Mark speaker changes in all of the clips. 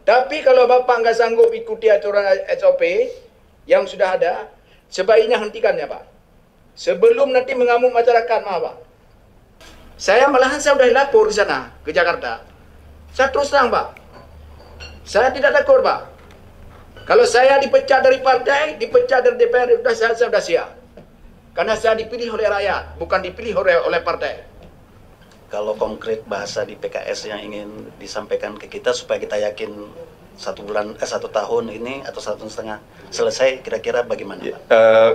Speaker 1: Tapi kalau Bapak nggak sanggup ikuti aturan SOP yang sudah ada, sebaiknya hentikan ya Pak. Sebelum nanti mengamuk masyarakat, maaf Pak. Saya malahan saya sudah lapor ke sana, ke Jakarta. Saya terus terang Pak, saya tidak takut Pak. Kalau saya dipecat dari partai, dipecat dari DPR, saya sudah siap. Karena saya dipilih oleh rakyat, bukan dipilih oleh partai.
Speaker 2: Kalau konkret bahasa di PKS yang ingin disampaikan ke kita supaya kita yakin 1 tahun ini atau 1,5 selesai, kira-kira bagaimana Pak?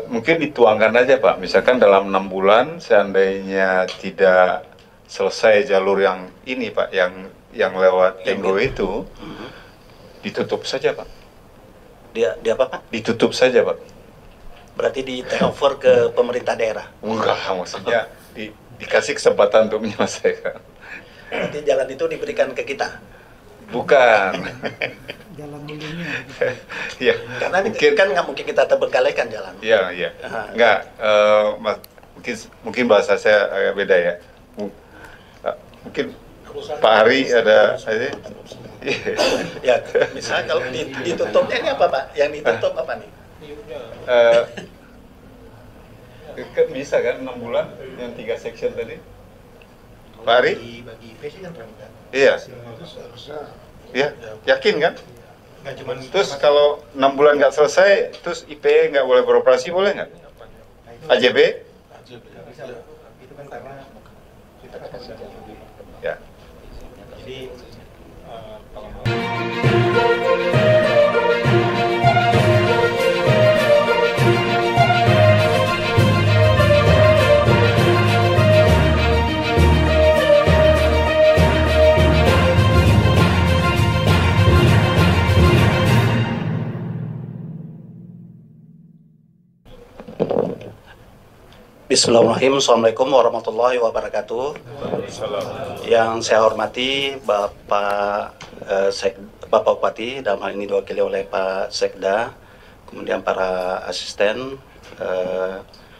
Speaker 3: Mungkin dituangkan aja Pak, misalkan dalam 6 bulan seandainya tidak selesai jalur yang ini Pak, yang lewat Tenggo itu, ditutup saja Pak.
Speaker 2: Dia apa Pak?
Speaker 3: Ditutup saja Pak.
Speaker 2: Berarti di take over ke pemerintah daerah?
Speaker 3: Enggak, maksudnya dikasih kesempatan untuk menyelesaikan.
Speaker 2: Berarti jalan itu diberikan ke kita?
Speaker 3: Bukan.
Speaker 4: Jalan hulunya.
Speaker 3: Ya,
Speaker 2: karena mungkin kan nggak mungkin kita terbengkalaikan jalan.
Speaker 3: Iya, iya. Enggak, mungkin bahasa saya agak beda ya. Mungkin Pak Hari ada aja.
Speaker 2: Ya, misalnya kalau ditutupnya ini apa Pak? Yang ditutup apa nih?
Speaker 3: Bisa kan 6 bulan yang 3 section tadi? Pak Ari?
Speaker 5: Bagi IP sih kan terbuka.
Speaker 3: Iya.
Speaker 5: Itu seharusnya.
Speaker 3: Iya, yakin kan?
Speaker 5: Nggak cuma
Speaker 3: Terus kalau 6 bulan nggak selesai, terus IPE nggak boleh beroperasi, boleh nggak? AJB?
Speaker 5: itu kan karena kita kasih
Speaker 3: Ya.
Speaker 5: jadi kalau
Speaker 2: Bismillahirrahmanirrahim. Assalamualaikum warahmatullahi wabarakatuh. Yang saya hormati Bapak Bupati, dalam hal ini diwakili oleh Pak Sekda, kemudian para asisten,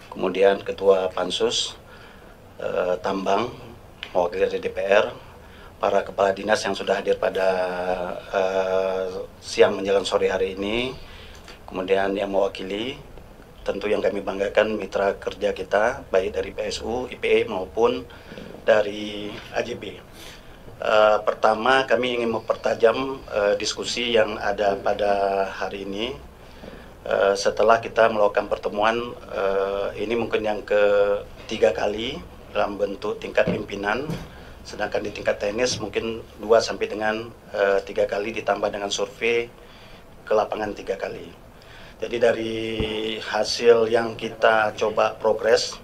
Speaker 2: kemudian Ketua Pansus Tambang, mewakili dari DPR, para kepala dinas yang sudah hadir pada siang menjelang sore hari ini, kemudian yang mewakili, tentu yang kami banggakan mitra kerja kita, baik dari PSU, IPE maupun dari AJB. Pertama, kami ingin mempertajam diskusi yang ada pada hari ini. Setelah kita melakukan pertemuan, ini mungkin yang ketiga kali dalam bentuk tingkat pimpinan, sedangkan di tingkat teknis mungkin 2 sampai dengan 3 kali ditambah dengan survei ke lapangan 3 kali. Jadi dari hasil yang kita coba progres,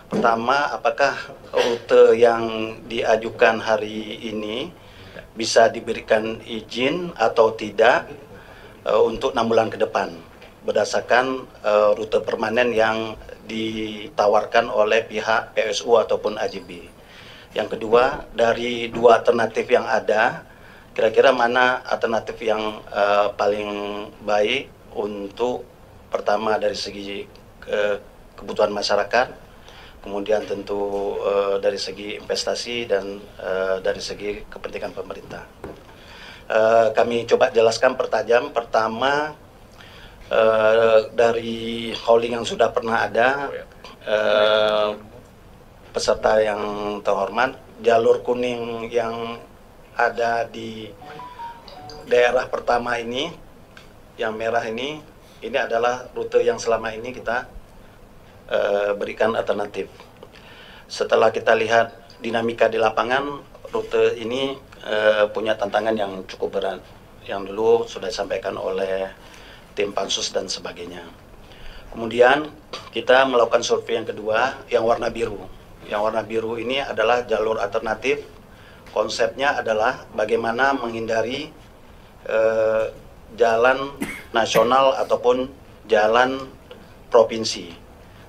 Speaker 2: pertama, apakah rute yang diajukan hari ini bisa diberikan izin atau tidak untuk 6 bulan ke depan berdasarkan rute permanen yang ditawarkan oleh pihak PSU ataupun AJB. Yang kedua, dari 2 alternatif yang ada, kira-kira mana alternatif yang paling baik untuk pertama dari segi kebutuhan masyarakat, kemudian tentu dari segi investasi dan dari segi kepentingan pemerintah. Kami coba jelaskan pertajam. Pertama, dari hauling yang sudah pernah ada, peserta yang terhormat, jalur kuning yang ada di daerah pertama ini, yang merah ini adalah rute yang selama ini kita berikan alternatif. Setelah kita lihat dinamika di lapangan, rute ini punya tantangan yang cukup berat, yang dulu sudah disampaikan oleh tim pansus dan sebagainya. Kemudian kita melakukan survei yang kedua, yang warna biru. Yang warna biru ini adalah jalur alternatif. Konsepnya adalah bagaimana menghindari jalan nasional ataupun jalan provinsi.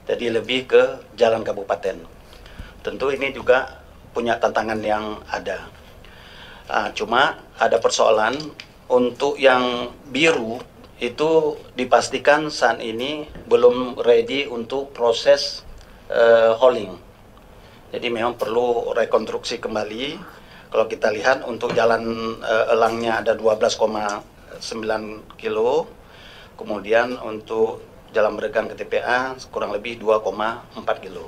Speaker 2: Jadi lebih ke jalan kabupaten. Tentu ini juga punya tantangan yang ada. Cuma ada persoalan untuk yang biru itu dipastikan saat ini belum ready untuk proses hauling. Jadi memang perlu rekonstruksi kembali Kalau kita lihat untuk jalan elangnya ada 12,9 kilo, kemudian untuk jalan Bregan ke TPA kurang lebih 2,4 kilo.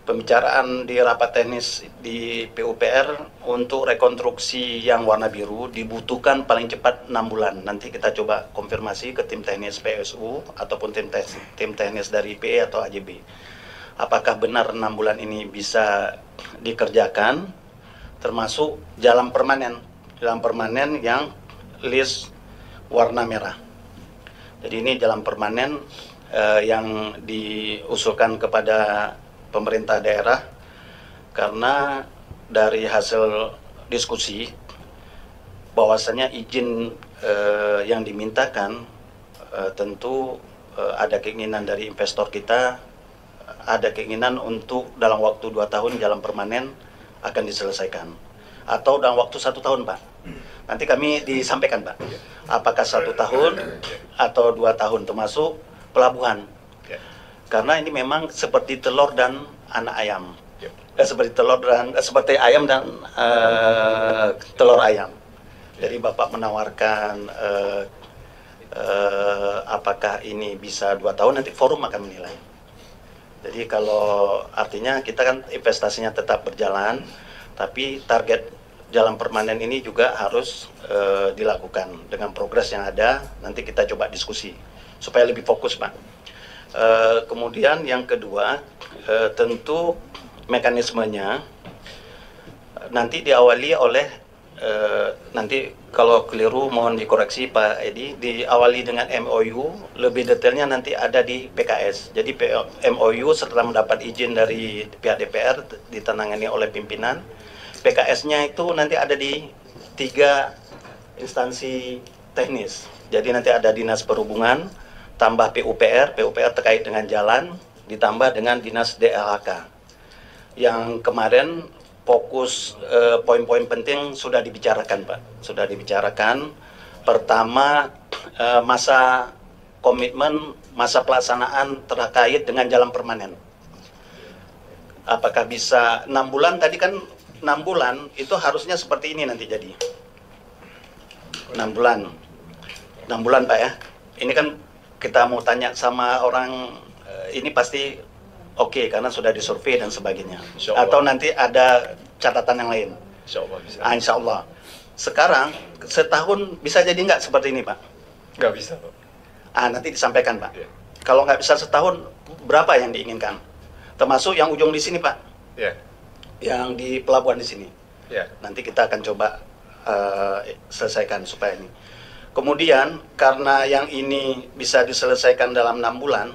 Speaker 2: Pembicaraan di rapat teknis di PUPR untuk rekonstruksi yang warna biru dibutuhkan paling cepat 6 bulan. Nanti kita coba konfirmasi ke tim teknis PSU ataupun tim teknis dari IPE atau AJB. Apakah benar 6 bulan ini bisa dikerjakan, termasuk jalan permanen yang list warna merah. Jadi ini jalan permanen yang diusulkan kepada pemerintah daerah, karena dari hasil diskusi bahwasanya izin yang dimintakan tentu ada keinginan dari investor kita, ada keinginan untuk dalam waktu 2 tahun jalan permanen akan diselesaikan, atau dalam waktu 1 tahun, Pak. Nanti kami disampaikan, Pak, apakah 1 tahun atau 2 tahun, termasuk pelabuhan. Karena ini memang seperti telur dan anak ayam, seperti ayam dan telur ayam. Jadi Bapak menawarkan apakah ini bisa 2 tahun, nanti forum akan menilai. Jadi kalau artinya kita kan investasinya tetap berjalan, tapi target jalan permanen ini juga harus dilakukan dengan progres yang ada. Nanti kita coba diskusi supaya lebih fokus, Pak. Kemudian yang kedua, tentu mekanismenya nanti diawali oleh nanti kalau keliru mohon dikoreksi Pak Edi, diawali dengan MOU, lebih detailnya nanti ada di PKS. Jadi MOU setelah mendapat izin dari pihak DPR ditandatangani oleh pimpinan, PKS-nya itu nanti ada di 3 instansi teknis. Jadi nanti ada Dinas Perhubungan, tambah PUPR terkait dengan jalan, ditambah dengan Dinas DLHK. Yang kemarin fokus poin-poin penting sudah dibicarakan, Pak. Sudah dibicarakan. Pertama, masa komitmen, masa pelaksanaan terkait dengan jalan permanen. Apakah bisa 6 bulan? Tadi kan 6 bulan itu harusnya seperti ini nanti jadi. 6 bulan. 6 bulan, Pak ya. Ini kan kita mau tanya sama orang ini pasti oke, karena sudah disurvei dan sebagainya. Atau nanti ada catatan yang lain.
Speaker 3: Insya Allah bisa.
Speaker 2: Insya Allah. Sekarang setahun bisa jadi nggak seperti ini, Pak?
Speaker 3: Nggak bisa, Pak.
Speaker 2: Nanti disampaikan, Pak.
Speaker 3: Ya.
Speaker 2: Kalau nggak bisa setahun, berapa yang diinginkan? Termasuk yang ujung di sini, Pak.
Speaker 3: Ya.
Speaker 2: Yang di pelabuhan di sini.
Speaker 3: Ya.
Speaker 2: Nanti kita akan coba selesaikan supaya ini. Kemudian karena yang ini bisa diselesaikan dalam 6 bulan,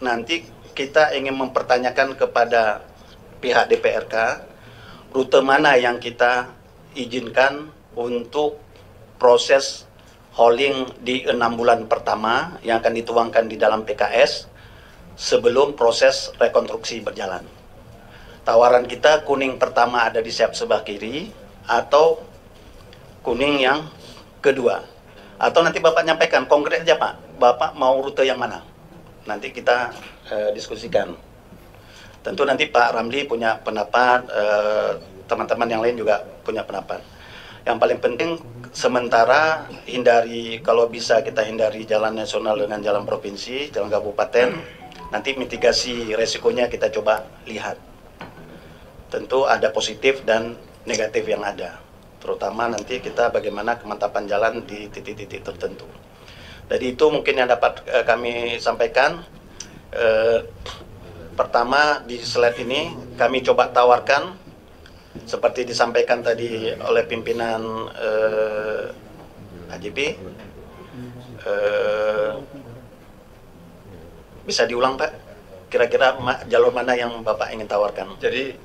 Speaker 2: nanti kita ingin mempertanyakan kepada pihak DPRK rute mana yang kita izinkan untuk proses hauling di 6 bulan pertama yang akan dituangkan di dalam PKS sebelum proses rekonstruksi berjalan. Tawaran kita kuning pertama ada di siap sebelah kiri atau kuning yang kedua. Atau nanti Bapak nyampaikan konkret aja, Pak, Bapak mau rute yang mana? Nanti kita diskusikan. Tentu nanti Pak Ramli punya pendapat, teman-teman yang lain juga punya pendapat. Yang paling penting sementara hindari, kalau bisa kita hindari jalan nasional dengan jalan provinsi, jalan kabupaten. Nanti mitigasi resikonya kita coba lihat. Tentu ada positif dan negatif yang ada. Terutama nanti kita bagaimana kemantapan jalan di titik-titik tertentu. Jadi itu mungkin yang dapat kami sampaikan. Pertama di slide ini kami coba tawarkan seperti disampaikan tadi oleh pimpinan AJB. Bisa diulang, Pak? Kira-kira jalur mana yang Bapak ingin tawarkan?
Speaker 3: Jadi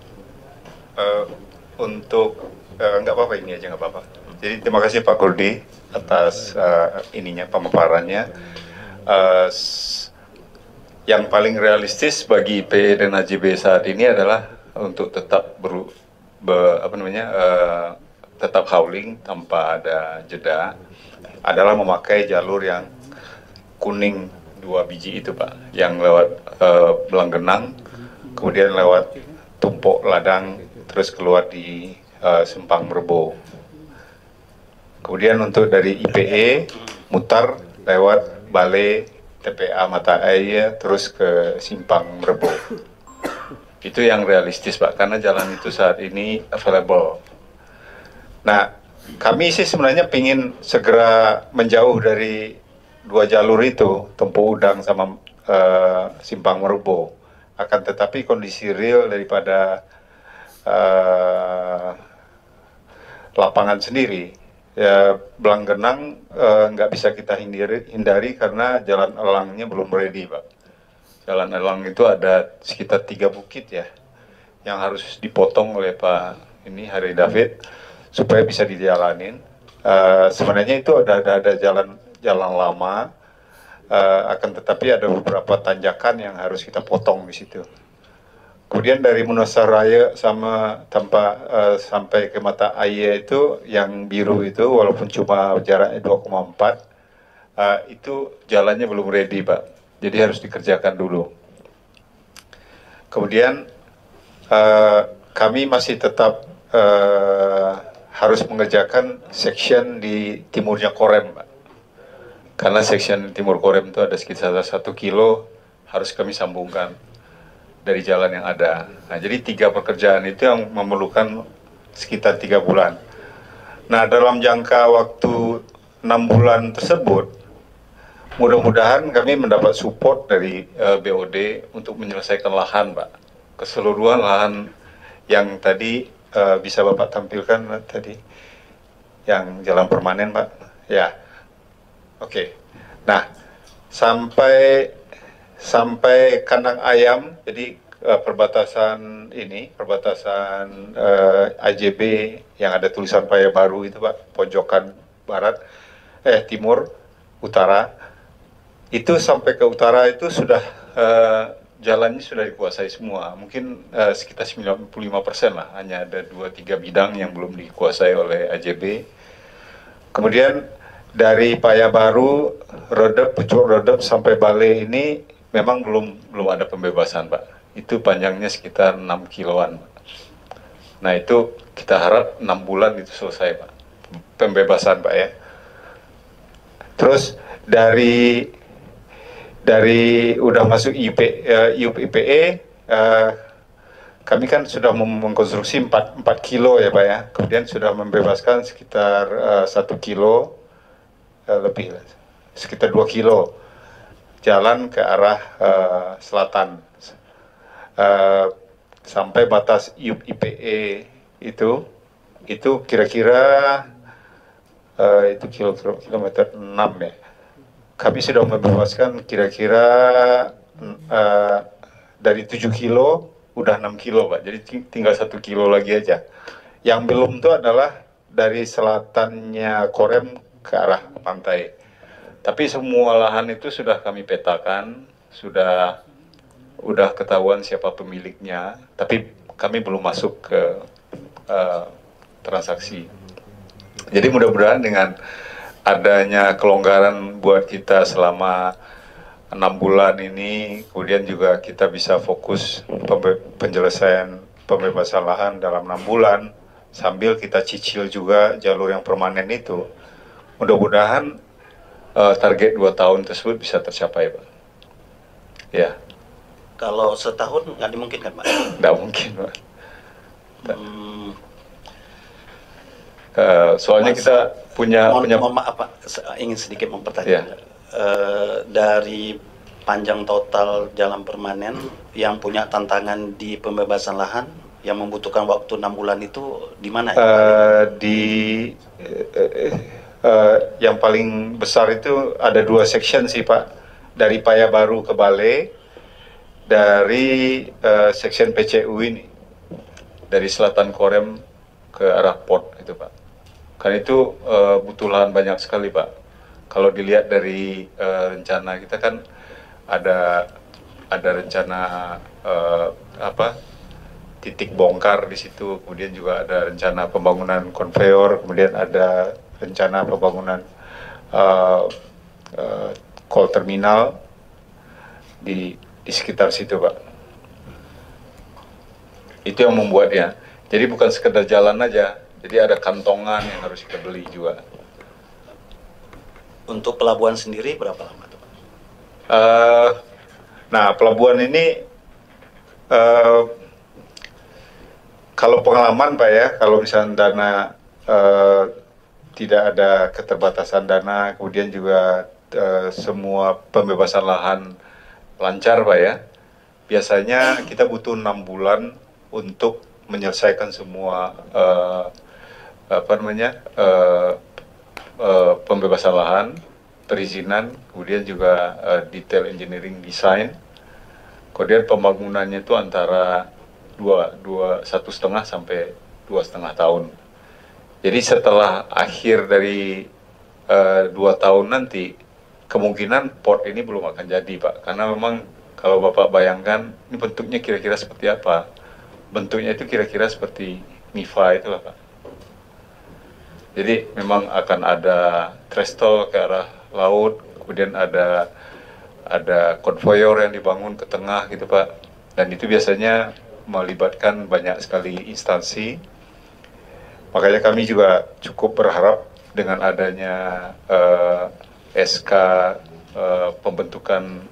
Speaker 3: untuk nggak apa-apa, ini aja nggak apa-apa. Jadi terima kasih Pak Kurdi atas pemaparannya. Yang paling realistis bagi IPE dan AJB saat ini adalah untuk tetap tetap hauling tanpa ada jeda, adalah memakai jalur yang kuning 2 biji itu, Pak, yang lewat Belanggenang, kemudian lewat Tumpok Ladang, terus keluar di Simpang Rebo. Kemudian untuk dari IPE mutar lewat Balai TPA Mata Air terus ke Simpang Rebo. Itu yang realistis Pak, karena jalan itu saat ini available. Nah, kami sih sebenarnya ingin segera menjauh dari dua jalur itu, Tempo Udang sama Simpang Rebo. Akan tetapi kondisi real daripada lapangan sendiri, ya Belanggenang nggak bisa kita hindari karena jalan elangnya belum ready Pak. Jalan elang itu ada sekitar 3 bukit ya, yang harus dipotong oleh Pak Hari David supaya bisa dijalanin. Sebenarnya itu ada jalan lama, akan tetapi ada beberapa tanjakan yang harus kita potong di situ. Kemudian dari Munasaraya sampai ke Mata Air itu yang biru itu walaupun cuma jaraknya 2,4, itu jalannya belum ready Pak. Jadi harus dikerjakan dulu. Kemudian kami masih tetap harus mengerjakan section di timurnya Korem, Pak. Karena section timur Korem itu ada sekitar 1 kilo harus kami sambungkan dari jalan yang ada. Nah, jadi 3 pekerjaan itu yang memerlukan sekitar 3 bulan. Nah, dalam jangka waktu 6 bulan tersebut, mudah-mudahan kami mendapat support dari BOD untuk menyelesaikan lahan, Pak. Keseluruhan lahan yang tadi bisa Bapak tampilkan tadi, yang jalan permanen, Pak. Ya, oke. Nah, sampai kandang ayam, jadi perbatasan AJB yang ada tulisan Paya Baru itu, Pak, pojokan barat, timur, utara. Itu sampai ke utara itu sudah jalannya sudah dikuasai semua, mungkin sekitar 95% lah, hanya ada 2-3 bidang yang belum dikuasai oleh AJB. Kemudian dari Paya Baru, Redep, Pucuk Redep sampai Balai ini memang belum ada pembebasan Pak, itu panjangnya sekitar 6 kiloan Pak. Nah itu kita harap 6 bulan itu selesai Pak, pembebasan Pak ya. Terus dari udah masuk IPE, kami kan sudah mengkonstruksi 4 kilo ya Pak ya, kemudian sudah membebaskan sekitar 1 kilo lebih, sekitar 2 kilo jalan ke arah selatan sampai batas IPE itu kira-kira itu kilometer 6 ya. Kami sudah membebaskan kira-kira dari 7 kilo udah 6 kilo Pak, jadi tinggal 1 kilo lagi aja. Yang belum itu adalah dari selatannya Korem ke arah pantai. Tapi semua lahan itu sudah kami petakan, udah ketahuan siapa pemiliknya, tapi kami belum masuk ke transaksi. Jadi mudah-mudahan dengan adanya kelonggaran buat kita selama 6 bulan ini, kemudian juga kita bisa fokus penyelesaian pembebasan lahan dalam 6 bulan, sambil kita cicil juga jalur yang permanen itu. Mudah-mudahan target 2 tahun tersebut bisa tercapai, Pak. Ya.
Speaker 2: Kalau setahun nggak dimungkinkan, Pak?
Speaker 3: Nggak mungkin, Pak. Soalnya kita punya
Speaker 2: mohon maaf Pak, ingin sedikit mempertanyakan.
Speaker 3: Ya.
Speaker 2: Dari panjang total jalan permanen yang punya tantangan di pembebasan lahan yang membutuhkan waktu 6 bulan itu di mana?
Speaker 3: Yang paling besar itu ada 2 section sih Pak, dari Paya Baru ke Balai, dari section PCU ini, dari selatan Korem ke arah port itu Pak. Karena itu butuh lahan banyak sekali Pak. Kalau dilihat dari rencana kita kan ada rencana titik bongkar di situ, kemudian juga ada rencana pembangunan konveyor, kemudian ada rencana pembangunan coal terminal di sekitar situ Pak. Itu yang membuatnya. Jadi bukan sekedar jalan aja, jadi ada kantongan yang harus kita beli juga.
Speaker 2: Untuk pelabuhan sendiri berapa lama tuh Pak?
Speaker 3: Nah, pelabuhan ini kalau pengalaman Pak ya, kalau misalnya dana tidak ada keterbatasan dana, kemudian juga semua pembebasan lahan lancar Pak ya, biasanya kita butuh 6 bulan untuk menyelesaikan semua pembebasan lahan, perizinan, kemudian juga detail engineering design. Kemudian pembangunannya itu antara 1,5 sampai 2,5 tahun. Jadi setelah akhir dari 2 tahun nanti, kemungkinan port ini belum akan jadi Pak, karena memang kalau Bapak bayangkan ini bentuknya kira-kira seperti apa. Bentuknya itu kira-kira seperti MIFA itulah Pak. Jadi memang akan ada trestle ke arah laut, kemudian ada konvoyor yang dibangun ke tengah gitu Pak. Dan itu biasanya melibatkan banyak sekali instansi. Makanya kami juga cukup berharap dengan adanya SK pembentukan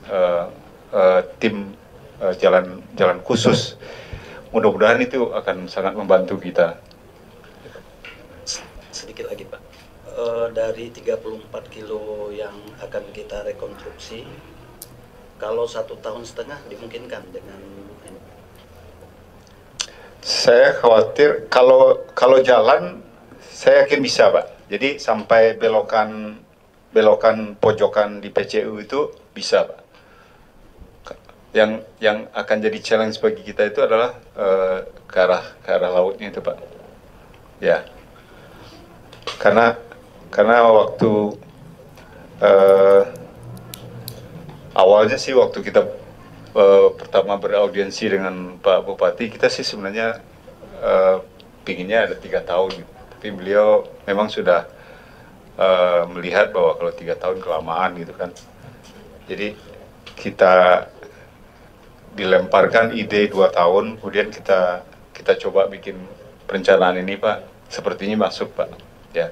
Speaker 3: tim jalan khusus. Mudah-mudahan itu akan sangat membantu kita.
Speaker 2: Sedikit lagi Pak, dari 34 kilo yang akan kita rekonstruksi, kalau 1,5 tahun dimungkinkan dengan ini?
Speaker 3: Saya khawatir kalau jalan, saya yakin bisa Pak. Jadi sampai belokan pojokan di PCU itu bisa Pak. Yang akan jadi challenge bagi kita itu adalah ke arah lautnya itu Pak. Ya. Karena waktu awalnya sih waktu kita pertama beraudiensi dengan Pak Bupati, kita sih sebenarnya pinginnya ada 3 tahun gitu. Tapi beliau memang sudah melihat bahwa kalau 3 tahun kelamaan gitu kan. Jadi kita dilemparkan ide 2 tahun, kemudian kita coba bikin perencanaan ini Pak, sepertinya masuk Pak. Ya,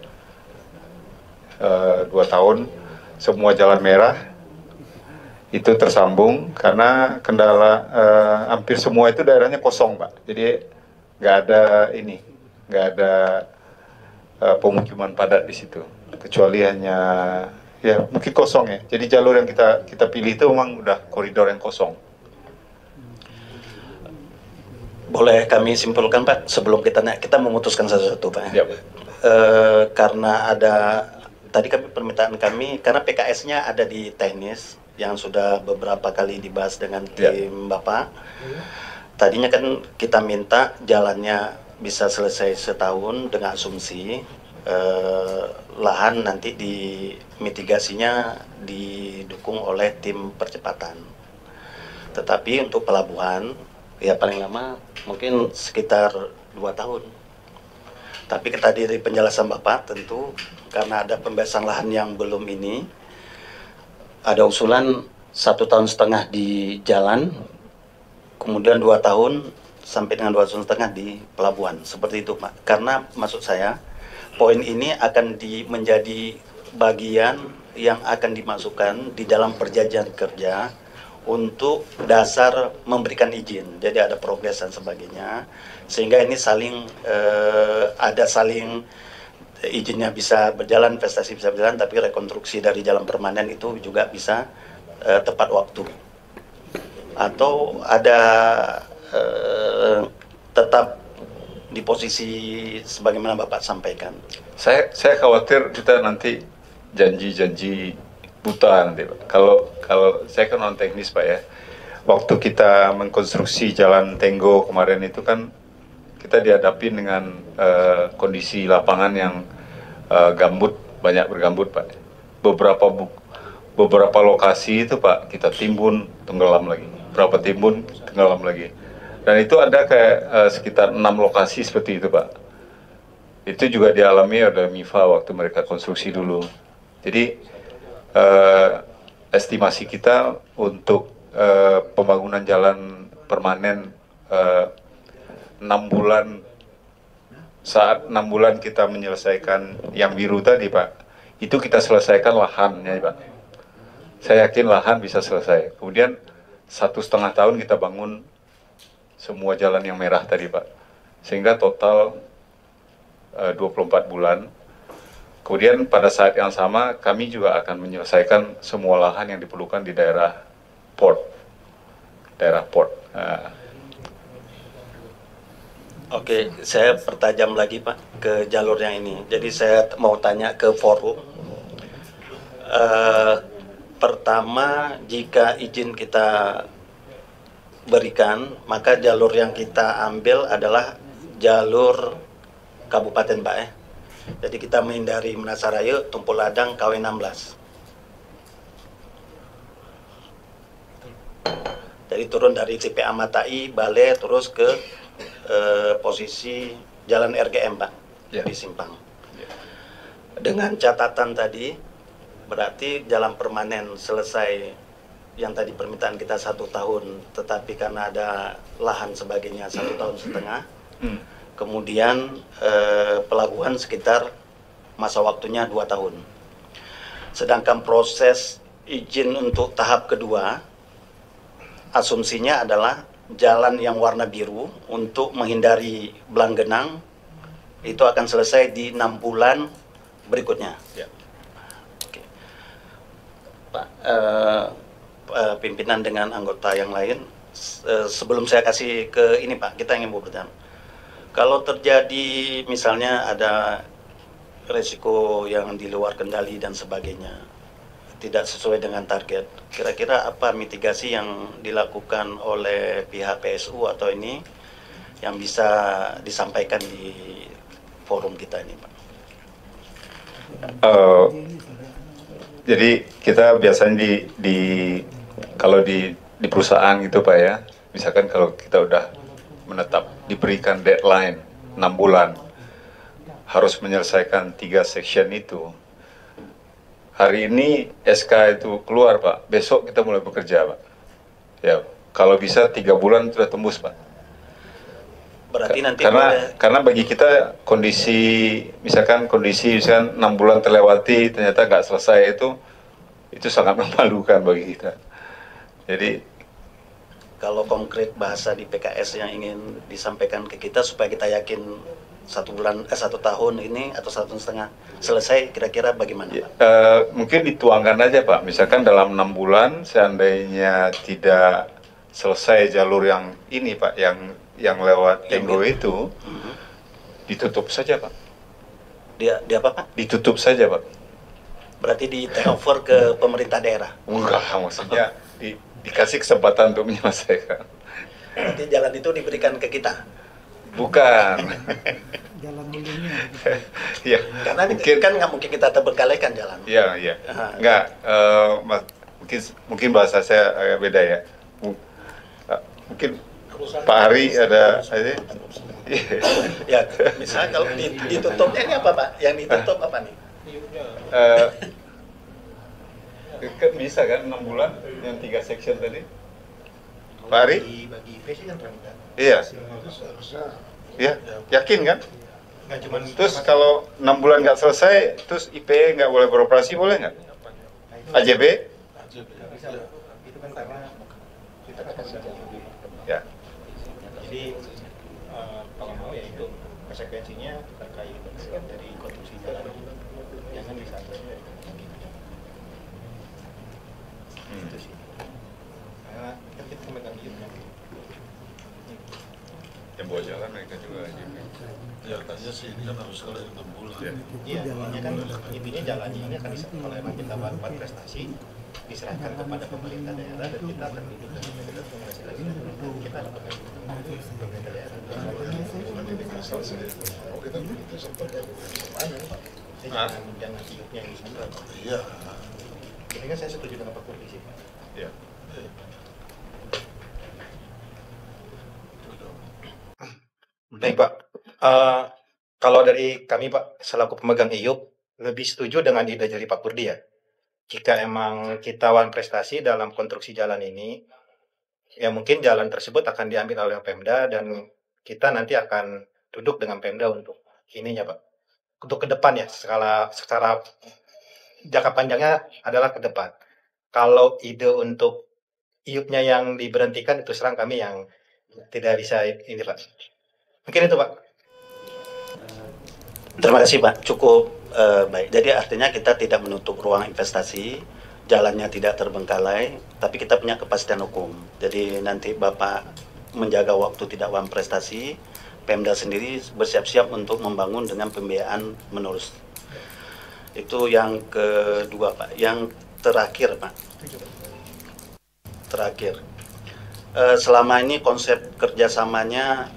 Speaker 3: 2 tahun semua jalan merah itu tersambung karena kendala hampir semua itu daerahnya kosong Pak. Jadi nggak ada pemukiman padat di situ, kecuali hanya ya mungkin kosong ya. Jadi jalur yang kita pilih itu memang udah koridor yang kosong.
Speaker 2: Boleh kami simpulkan Pak, sebelum kita memutuskan sesuatu Pak.
Speaker 3: Ya.
Speaker 2: Karena ada tadi permintaan kami, karena PKS-nya ada di teknis yang sudah beberapa kali dibahas dengan tim Bapak. Tadinya kan kita minta jalannya bisa selesai setahun dengan asumsi lahan nanti di mitigasinya didukung oleh tim percepatan. Tetapi untuk pelabuhan ya paling lama mungkin sekitar 2 tahun. Tapi tadi dari penjelasan Bapak tentu karena ada pembebasan lahan yang belum ini, ada usulan 1,5 tahun di jalan, kemudian 2 tahun sampai dengan 2 tahun setengah di pelabuhan, seperti itu Pak. Karena maksud saya poin ini akan menjadi bagian yang akan dimasukkan di dalam perjanjian kerja untuk dasar memberikan izin. Jadi ada progres dan sebagainya, sehingga ini saling izinnya bisa berjalan, investasi bisa berjalan, tapi rekonstruksi dari jalan permanen itu juga bisa tepat waktu. Atau ada tetap di posisi sebagaimana Bapak sampaikan.
Speaker 3: Saya khawatir kita nanti janji-janji buta nanti Pak. Kalau saya kan non teknis Pak ya. Waktu kita mengkonstruksi jalan Tenggo kemarin itu kan kita dihadapi dengan kondisi lapangan yang gambut, banyak bergambut Pak. Beberapa lokasi itu Pak kita timbun tenggelam lagi. Berapa timbun tenggelam lagi. Dan itu ada kayak sekitar 6 lokasi seperti itu Pak. Itu juga dialami oleh MIFA waktu mereka konstruksi dulu. Jadi estimasi kita untuk pembangunan jalan permanen 6 bulan saat 6 bulan kita menyelesaikan yang biru tadi Pak, itu kita selesaikan lahannya Pak. Saya yakin lahan bisa selesai. Kemudian 1,5 tahun kita bangun semua jalan yang merah tadi Pak. Sehingga total 24 bulan. Kemudian pada saat yang sama kami juga akan menyelesaikan semua lahan yang diperlukan di daerah port.
Speaker 2: Oke, saya pertajam lagi Pak ke jalur yang ini. Jadi saya mau tanya ke forum. Pertama, jika izin kita berikan, maka jalur yang kita ambil adalah jalur kabupaten Pak ya. Jadi kita menghindari Menasaraya, Tumpu Ladang, KW16. Jadi turun dari TPA Matai, Bale, terus ke posisi Jalan RGM Pak, di Simpang. Dengan catatan tadi, berarti jalan permanen selesai yang tadi permintaan kita 1 tahun, tetapi karena ada lahan sebagainya 1,5 tahun. Kemudian pelabuhan sekitar masa waktunya 2 tahun. Sedangkan proses izin untuk tahap kedua, asumsinya adalah jalan yang warna biru untuk menghindari Belanggenang itu akan selesai di 6 bulan berikutnya.
Speaker 3: Ya.
Speaker 2: Oke. Pak, pimpinan dengan anggota yang lain, sebelum saya kasih ke ini Pak, kita ingin bertanya. Kalau terjadi misalnya ada resiko yang di luar kendali dan sebagainya, tidak sesuai dengan target, kira-kira apa mitigasi yang dilakukan oleh pihak PSU atau ini yang bisa disampaikan di forum kita ini Pak?
Speaker 3: Jadi kita biasanya kalau di perusahaan gitu Pak ya, misalkan kalau kita udah menetap diberikan deadline 6 bulan harus menyelesaikan 3 section itu. Hari ini SK itu keluar Pak, besok kita mulai bekerja Pak. Ya, kalau bisa 3 bulan sudah tembus Pak.
Speaker 2: Berarti nanti
Speaker 3: karena bagi kita misalkan 6 bulan terlewati ternyata nggak selesai itu sangat memalukan bagi kita. Jadi
Speaker 2: kalau konkret bahasa di PKS yang ingin disampaikan ke kita supaya kita yakin 1 tahun ini atau 1,5 selesai, kira-kira bagaimana Pak?
Speaker 3: Mungkin dituangkan aja Pak, misalkan dalam 6 bulan seandainya tidak selesai jalur yang ini Pak, yang lewat Tenggo itu, ditutup saja Pak.
Speaker 2: Dia apa Pak?
Speaker 3: Ditutup saja Pak.
Speaker 2: Berarti di take over ke pemerintah daerah?
Speaker 3: Enggak, maksudnya dikasih kesempatan untuk menyelesaikan.
Speaker 2: Berarti jalan itu diberikan ke kita?
Speaker 3: Bukan.
Speaker 4: Jalan hulunya.
Speaker 3: Ya,
Speaker 2: karena mungkin kan nggak mungkin kita terbengkalaikan jalan.
Speaker 3: Iya. Enggak, mungkin bahasa saya agak beda ya. Mungkin Pak Hari ada aja.
Speaker 2: Ya, misalnya kalau ditutupnya ini apa Pak? Yang ditutup apa nih?
Speaker 3: Bisa kan 6 bulan yang 3 section tadi? Pak Ari?
Speaker 5: Bagi IP sih kan rendah.
Speaker 3: Iya.
Speaker 5: Seharusnya
Speaker 3: Iya, yakin kan?
Speaker 5: nggak cuma
Speaker 3: Terus kalau 6 bulan nggak selesai, terus IPE nggak boleh beroperasi, boleh nggak? AJB?
Speaker 5: itu kan karena kita kan sudah
Speaker 3: Ya.
Speaker 5: jadi kalau mau ya itu konsekuensinya terkait dari konstruksi jalan jangan disampai itu sih karena kan kita memegang hidupnya
Speaker 3: Yang bawa jalan mereka juga AJB.
Speaker 6: Ya katanya sih ini kan harus selesai 6 bulan.
Speaker 5: iya makanya kan intinya jalannya ini akan kalau emang kita buat prestasi diserahkan kepada pemerintah daerah dan kita akan duduk dan menghasilkan kita ada pemerintah daerah.
Speaker 6: Oh kita begitu seperti mana Pak?
Speaker 5: Jangan hiupnya yang disandra.
Speaker 6: Iya.
Speaker 5: Ini kan saya setuju dengan Pak Kurdi sih Pak.
Speaker 3: Ya.
Speaker 5: Baik Pak, kalau dari kami Pak selaku pemegang IUP lebih setuju dengan ide dari Pak Kurdi ya. Jika emang kita wan prestasi dalam konstruksi jalan ini, ya mungkin jalan tersebut akan diambil oleh Pemda dan kita nanti akan duduk dengan Pemda untuk ininya Pak. Untuk ke depan ya, secara jangka panjangnya adalah ke depan. Kalau ide untuk IUP-nya yang diberhentikan itu serang kami yang tidak bisa ini Pak. Mungkin itu Pak.
Speaker 2: Terima kasih Pak, cukup baik. Jadi artinya kita tidak menutup ruang investasi, jalannya tidak terbengkalai, tapi kita punya kepastian hukum. Jadi nanti Bapak menjaga waktu tidak uang prestasi, Pemda sendiri bersiap-siap untuk membangun dengan pembiayaan menerus. Itu yang kedua Pak. Yang terakhir Pak. Selama ini konsep kerjasamanya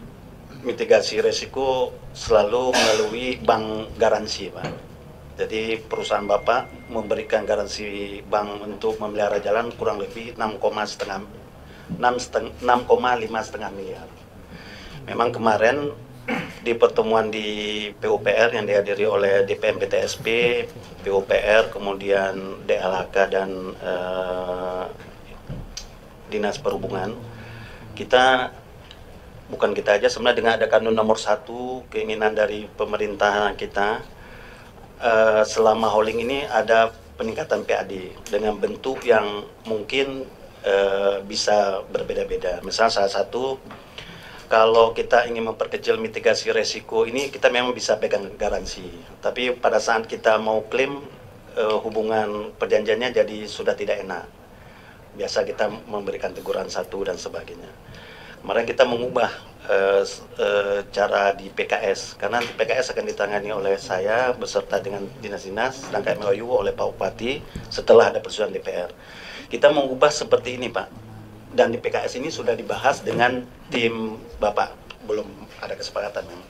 Speaker 2: mitigasi resiko selalu melalui bank garansi Pak. Jadi perusahaan Bapak memberikan garansi bank untuk memelihara jalan kurang lebih 6,5 miliar. Memang kemarin di pertemuan di PUPR yang dihadiri oleh DPM PTSP, PUPR, kemudian DLHK dan Dinas Perhubungan, kita aja sebenarnya dengan ada kanun nomor 1, keinginan dari pemerintah kita selama hauling ini ada peningkatan PAD dengan bentuk yang mungkin bisa berbeda-beda. Misalnya salah satu, kalau kita ingin memperkecil mitigasi resiko ini, kita memang bisa pegang garansi. Tapi pada saat kita mau klaim, hubungan perjanjiannya jadi sudah tidak enak. Biasa kita memberikan teguran 1 dan sebagainya. Kemarin kita mengubah cara di PKS, karena di PKS akan ditangani oleh saya beserta dengan dinas-dinas, sedangkan MOU oleh Pak Bupati setelah ada persetujuan DPR. Kita mengubah seperti ini Pak, dan di PKS ini sudah dibahas dengan tim Bapak, belum ada kesepakatan memang.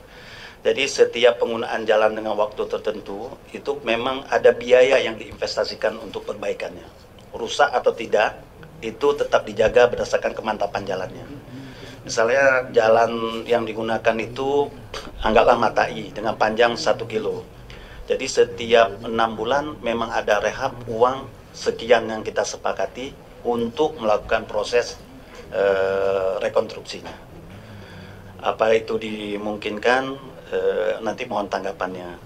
Speaker 2: Jadi setiap penggunaan jalan dengan waktu tertentu itu memang ada biaya yang diinvestasikan untuk perbaikannya. Rusak atau tidak itu tetap dijaga berdasarkan kemantapan jalannya. Misalnya jalan yang digunakan itu anggaplah Matai dengan panjang 1 kilo. Jadi setiap 6 bulan memang ada rehab uang sekian yang kita sepakati untuk melakukan proses rekonstruksinya. Apa itu dimungkinkan, nanti mohon tanggapannya.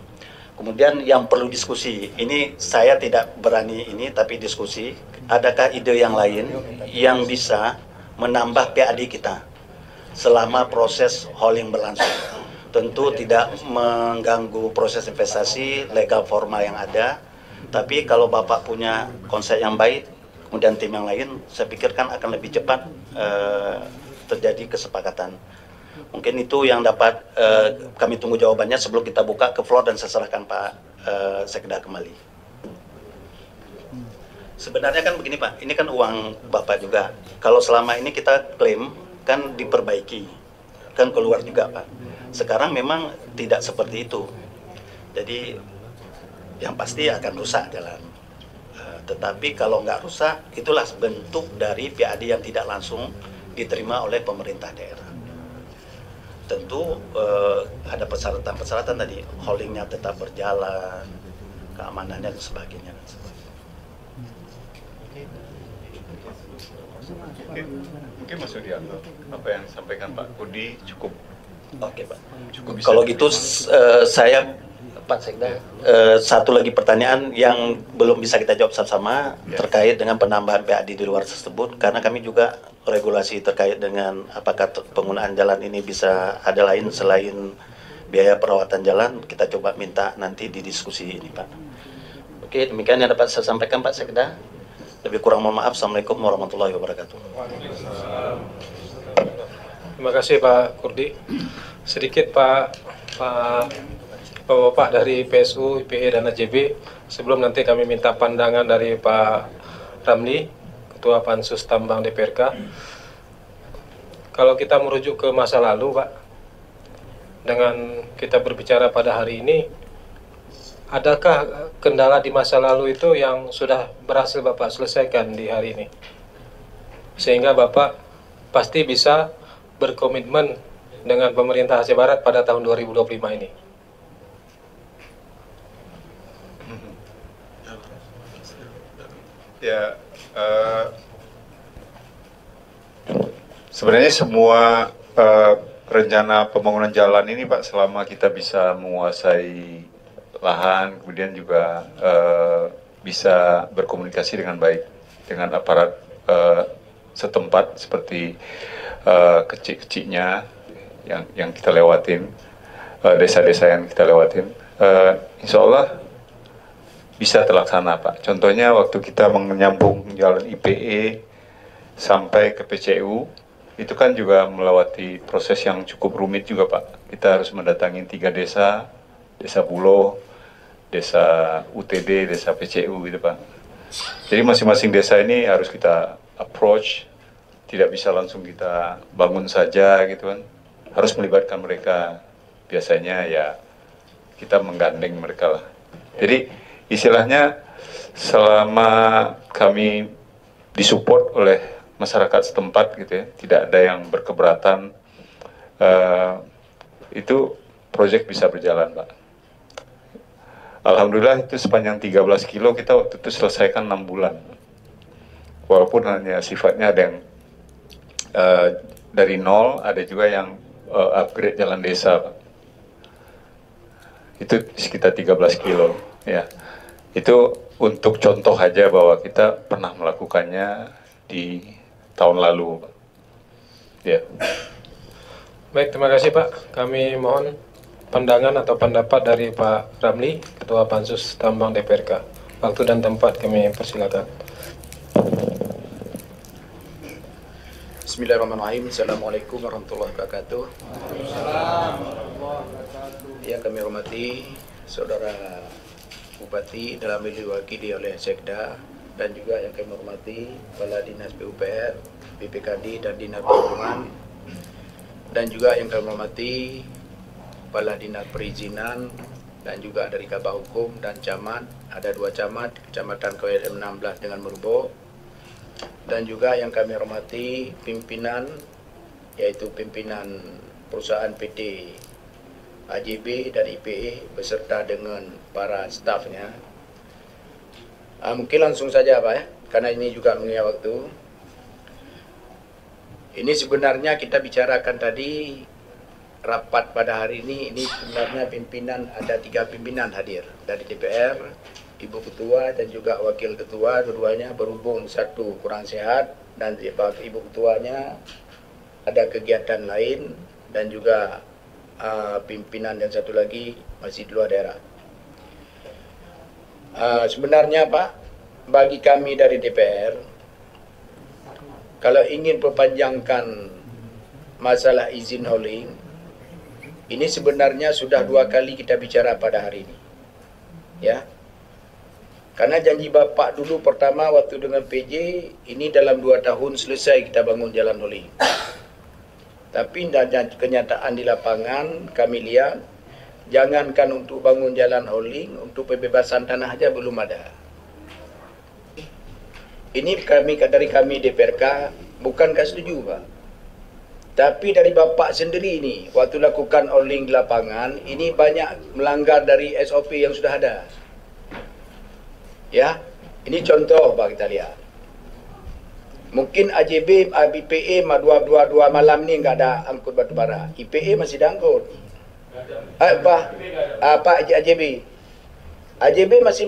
Speaker 2: Kemudian yang perlu diskusi, ini saya tidak berani ini tapi diskusi, adakah ide yang lain yang bisa menambah PAD kita selama proses hauling berlangsung? Tentu tidak mengganggu proses investasi legal formal yang ada, tapi kalau Bapak punya konsep yang baik, kemudian tim yang lain, saya pikirkan akan lebih cepat terjadi kesepakatan. Mungkin itu yang dapat kami tunggu jawabannya sebelum kita buka ke floor dan saya serahkan Pak Sekda kembali. Sebenarnya kan begini Pak, ini kan uang Bapak juga. Kalau selama ini kita klaim kan diperbaiki, kan keluar juga Pak. Sekarang memang tidak seperti itu. Jadi yang pasti akan rusak jalan. Tetapi kalau nggak rusak, itulah bentuk dari PAD yang tidak langsung diterima oleh pemerintah daerah. Tentu ada persyaratan-persyaratan tadi, haulingnya tetap berjalan, keamanannya dan sebagainya.
Speaker 3: Mungkin Mas Yudianto, apa yang disampaikan Pak Kudi cukup.
Speaker 2: Oke Pak.
Speaker 3: Cukup bisa
Speaker 2: kalau gitu saya Pak Sekda, satu lagi pertanyaan yang belum bisa kita jawab sama-sama terkait dengan penambahan PAD di luar tersebut, karena kami juga regulasi terkait dengan apakah penggunaan jalan ini bisa ada lain selain biaya perawatan jalan, kita coba minta nanti di diskusi ini Pak. Oke, demikian yang dapat saya sampaikan Pak Sekda. Lebih kurang mohon maaf. Assalamualaikum warahmatullahi wabarakatuh.
Speaker 7: Terima kasih Pak Kurdi. Sedikit Bapak dari PSU, IPE, dan AJB, sebelum nanti kami minta pandangan dari Pak Ramli, Ketua Pansus Tambang DPRK. Kalau kita merujuk ke masa lalu Pak, dengan kita berbicara pada hari ini, adakah kendala di masa lalu itu yang sudah berhasil Bapak selesaikan di hari ini? Sehingga Bapak pasti bisa berkomitmen dengan pemerintah Aceh Barat pada tahun 2025 ini.
Speaker 3: Ya, sebenarnya semua rencana pembangunan jalan ini Pak, selama kita bisa menguasai lahan, kemudian juga bisa berkomunikasi dengan baik dengan aparat setempat seperti kecil-kecilnya yang kita lewatin, desa-desa yang kita lewatin, insya Allah bisa terlaksana Pak. Contohnya waktu kita menyambung jalan IPE sampai ke PCU, itu kan juga melewati proses yang cukup rumit juga Pak. Kita harus mendatangi 3 desa, Desa Bulo, Desa UTD, Desa PCU gitu Pak. Jadi masing-masing desa ini harus kita approach, tidak bisa langsung kita bangun saja gitu kan. Harus melibatkan mereka. Biasanya ya kita menggandeng mereka lah. Jadi istilahnya selama kami disupport oleh masyarakat setempat gitu ya, tidak ada yang berkeberatan, itu proyek bisa berjalan Pak. Alhamdulillah itu sepanjang 13 kilo kita waktu itu selesaikan 6 bulan. Walaupun hanya sifatnya ada yang dari nol, ada juga yang upgrade jalan desa Pak. Itu sekitar 13 kilo ya. Itu untuk contoh aja bahwa kita pernah melakukannya di tahun lalu Pak. Ya.
Speaker 7: Baik, terima kasih Pak. Kami mohon pandangan atau pendapat dari Pak Ramli, Ketua Pansus Tambang DPRK. Waktu dan tempat kami persilakan.
Speaker 1: Bismillahirrahmanirrahim. Assalamualaikum warahmatullahi wabarakatuh. Yang kami hormati Saudara Bupati dalam diwakili oleh Sekda, dan juga yang kami hormati Kepala Dinas PUPR, BPKD dan Dinas Perhubungan, dan juga yang kami hormati Kepala Dinas Perizinan, dan juga dari Kabah Hukum dan Camat. Ada 2 camat, Kecamatan KWM 16 dengan Merbok, dan juga yang kami hormati pimpinan, yaitu pimpinan perusahaan PT AJB dan IPE beserta dengan para stafnya. Mungkin langsung saja Pak ya, karena ini juga mengenai waktu. Ini sebenarnya kita bicarakan tadi rapat pada hari ini sebenarnya pimpinan, ada 3 pimpinan hadir dari DPR, Ibu Ketua dan juga Wakil Ketua, dua-duanya berhubung satu kurang sehat dan Ibu Ketuanya ada kegiatan lain, dan juga pimpinan yang satu lagi masih di luar daerah. Sebenarnya Pak, bagi kami dari DPR, kalau ingin perpanjangkan masalah izin hauling, ini sebenarnya sudah 2 kali kita bicara pada hari ini, ya. Karena janji Bapak dulu pertama waktu dengan PJ, ini dalam 2 tahun selesai kita bangun jalan hauling. Tapi kenyataan di lapangan kami lihat, jangankan untuk bangun jalan hauling, untuk pembebasan tanah aja belum ada. Ini dari kami DPRK bukan setuju Pak. Tapi dari Bapak sendiri ini, waktu lakukan hauling di lapangan, ini banyak melanggar dari SOP yang sudah ada. Ya, ini contoh Pak kita lihat. Mungkin AJB, IPE 2 malam ni enggak ada angkut batu bara. IPE masih ada angkut. Apa AJB? AJB masih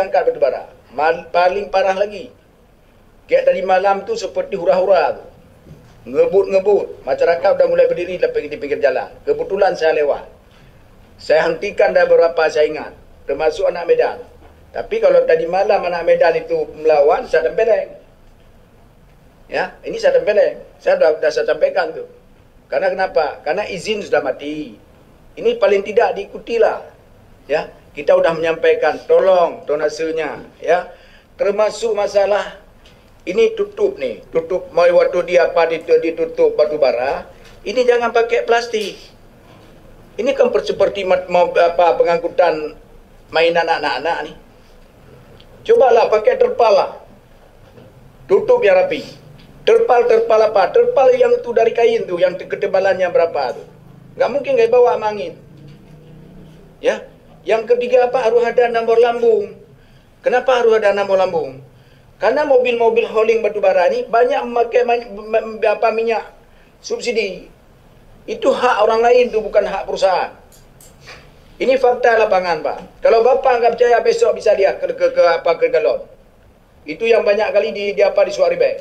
Speaker 1: angkat batu bara. Paling parah lagi. Kayak tadi malam tu seperti hura-hura tu. Ngebut. Masyarakat dah mulai berdiri di pinggir jalan. Kebetulan saya lewat. Saya hentikan dah beberapa saingan, termasuk anak Medan. Tapi kalau tadi malam anak Medan itu melawan, saya tempeleng. Ya, ini saya tempeleng. Saya saya sampaikan tu. Karena kenapa? Karena izin sudah mati. Ini paling tidak diikutilah. Ya, kita sudah menyampaikan tolong tonasenya, ya. Termasuk masalah ini tutup mau waktu dia ditutup batu bara, ini jangan pakai plastik. Ini kan seperti pengangkutan mainan anak-anak nih. Cobalah pakai terpal lah. Tutup yang rapi. Terpal apa? Terpal yang itu dari kain tuh, yang ketebalannya berapa tuh. Nggak mungkin nggak bawa angin. Ya. Yang ketiga apa? Harus ada nomor lambung. Kenapa harus ada nomor lambung? Karena mobil-mobil hauling batubara ini banyak memakai minyak subsidi. Itu hak orang lain, itu bukan hak perusahaan. Ini fakta lapangan, Pak. Kalau Bapak nggak percaya, besok bisa lihat ke galon. Itu yang banyak kali di Suari Bank.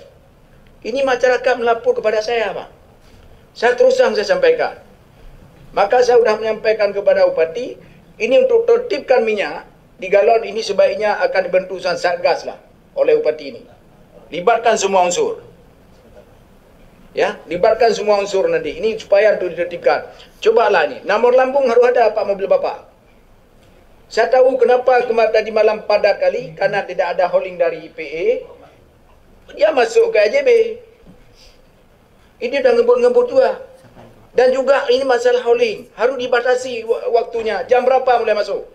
Speaker 1: Ini masyarakat melapor kepada saya, Pak. Saya terus terang saya sampaikan. Maka saya sudah menyampaikan kepada Bupati, ini untuk tertibkan minyak di galon ini sebaiknya akan dibentuk satgas lah oleh Bupati ini. Libatkan semua unsur. Ya, libatkan semua unsur nanti. Ini supaya untuk ditertibkan. Cobalah ini. Nomor lambung harus ada Pak mobil Bapak. Saya tahu kenapa tadi malam padat kali karena tidak ada hauling dari IPA. Dia masuk ke AJB. Ini dah ngebut-ngebut juga. Dan juga ini masalah hauling. Harus dibatasi waktunya. Jam berapa mulai masuk?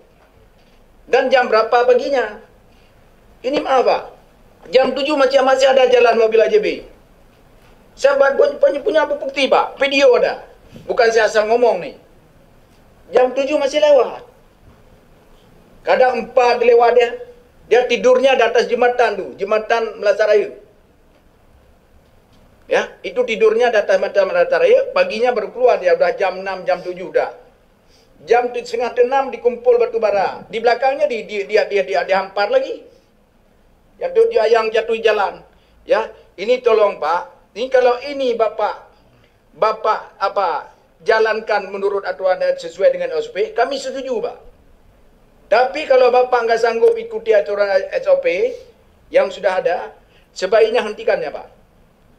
Speaker 1: Dan jam berapa paginya? Ini maaf Pak. Jam 7 masih ada jalan mobil AJB. Saya punya bukti Pak. Video ada. Bukan saya asal ngomong nih. Jam 7 masih lewat. Kadang 4 lewat dia. Dia tidurnya di atas jembatan tu. Jembatan Melasa Raya. Ya, itu tidurnya di atas jembatan Melasa Raya. Paginya baru keluar dia. Udah jam 6, jam 7 dah. Jam 5:30 dikumpul batu bara. Di belakangnya dia hampar lagi. Yang jatuh jalan. Ya, ini tolong Pak. Ini kalau ini Bapak jalankan menurut aturan dan sesuai dengan SOP, kami setuju Pak. Tapi kalau Bapak nggak sanggup ikuti aturan SOP yang sudah ada, sebaiknya hentikan ya Pak.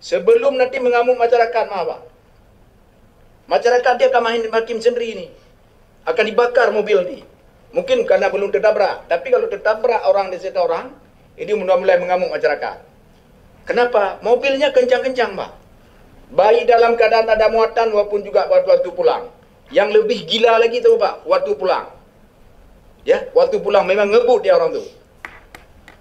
Speaker 1: Sebelum nanti mengamuk masyarakat, maaf Pak. Masyarakat dia akan main hakim sendiri ini. Akan dibakar mobil ini. Mungkin karena belum tertabrak. Tapi kalau tertabrak orang desa orang, ini mulai mengamuk masyarakat. Kenapa? Mobilnya kencang-kencang, Pak. Baik dalam keadaan ada muatan maupun juga waktu pulang. Yang lebih gila lagi tu, Pak, waktu pulang. Ya, waktu pulang memang ngebut dia orang tu.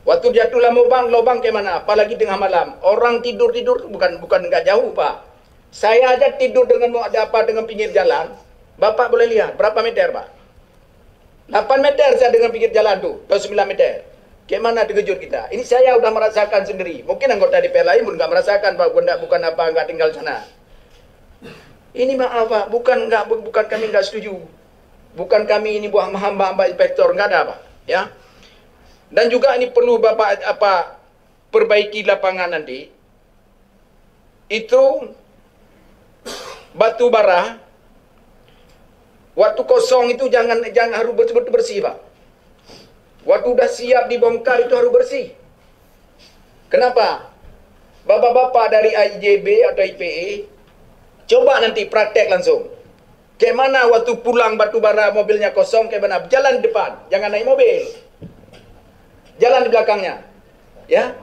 Speaker 1: Waktu jatuh dalam lubang ke mana? Apalagi tengah malam. Orang tidur bukan enggak jauh, Pak. Saya aja tidur dengan pinggir jalan. Bapak boleh lihat berapa meter, Pak? 8 meter saya dengan pinggir jalan tu, atau 9 meter. Bagaimana terkejut kita? Ini saya sudah merasakan sendiri. Mungkin anggota DPR lain pun enggak merasakan, Pak. Enggak tinggal sana. Ini maaf, Pak. Bukan kami enggak setuju. Bukan kami ini buah hamba-hamba inspektor, enggak ada, Pak. Ya. Dan juga ini perlu Bapak perbaiki lapangan nanti. Itu batu bara waktu kosong itu jangan harus betul-betul bersih, Pak. Waktu udah siap dibongkar itu harus bersih. Kenapa? Bapak-bapak dari IJB atau IPA, coba nanti praktek langsung. Kayak mana waktu pulang batu bara mobilnya kosong, kayak mana? Jalan di depan, jangan naik mobil. Jalan di belakangnya. Ya.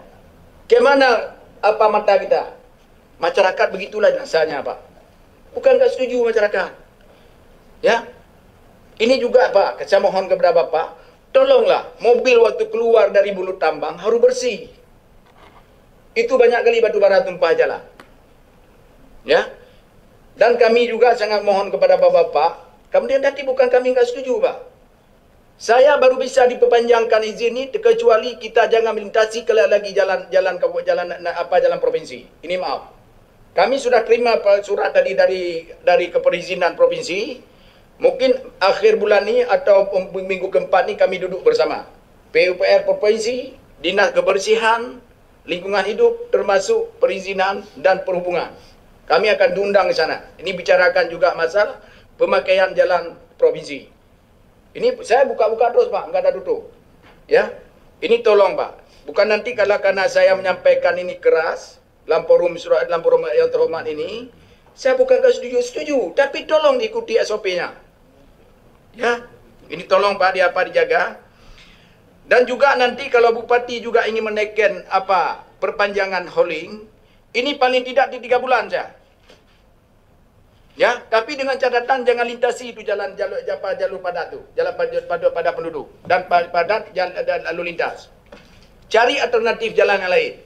Speaker 1: Kayak mana mata kita? Masyarakat begitulah rasanya, Pak. Bukan nggak setuju masyarakat. Ya. Ini juga, Pak, saya mohon kepada Bapak, tolonglah mobil waktu keluar dari mulut tambang harus bersih. Itu banyak kali batu bara tumpah jalan. Ya. Dan kami juga sangat mohon kepada Bapak, kemudian nanti bukan kami nggak setuju, Pak. Saya baru bisa diperpanjangkan izin ini kecuali kita jangan melintasi lagi jalan provinsi. Ini maaf. Kami sudah terima surat tadi dari keperizinan provinsi. Mungkin akhir bulan ini atau minggu keempat ini kami duduk bersama. PUPR provinsi, Dinas Kebersihan, Lingkungan Hidup, termasuk perizinan dan perhubungan. Kami akan diundang ke sana. Ini bicarakan juga masalah pemakaian jalan provinsi. Ini saya buka-buka terus, Pak, enggak ada tutup. Ya. Ini tolong, Pak. Bukan nanti kalau karena saya menyampaikan ini keras, dalam forum yang terhormat ini, saya bukan setuju, tapi tolong diikuti SOP-nya. Ya. Ini tolong, Pak, dijaga. Dan juga nanti kalau Bupati juga ingin menaikkan perpanjangan hauling, ini paling tidak di 3 bulan saja. Ya, tapi dengan catatan jangan lintasi itu jalur padat tu, jalan padat penduduk dan padat lalu lintas. Cari alternatif jalan yang lain.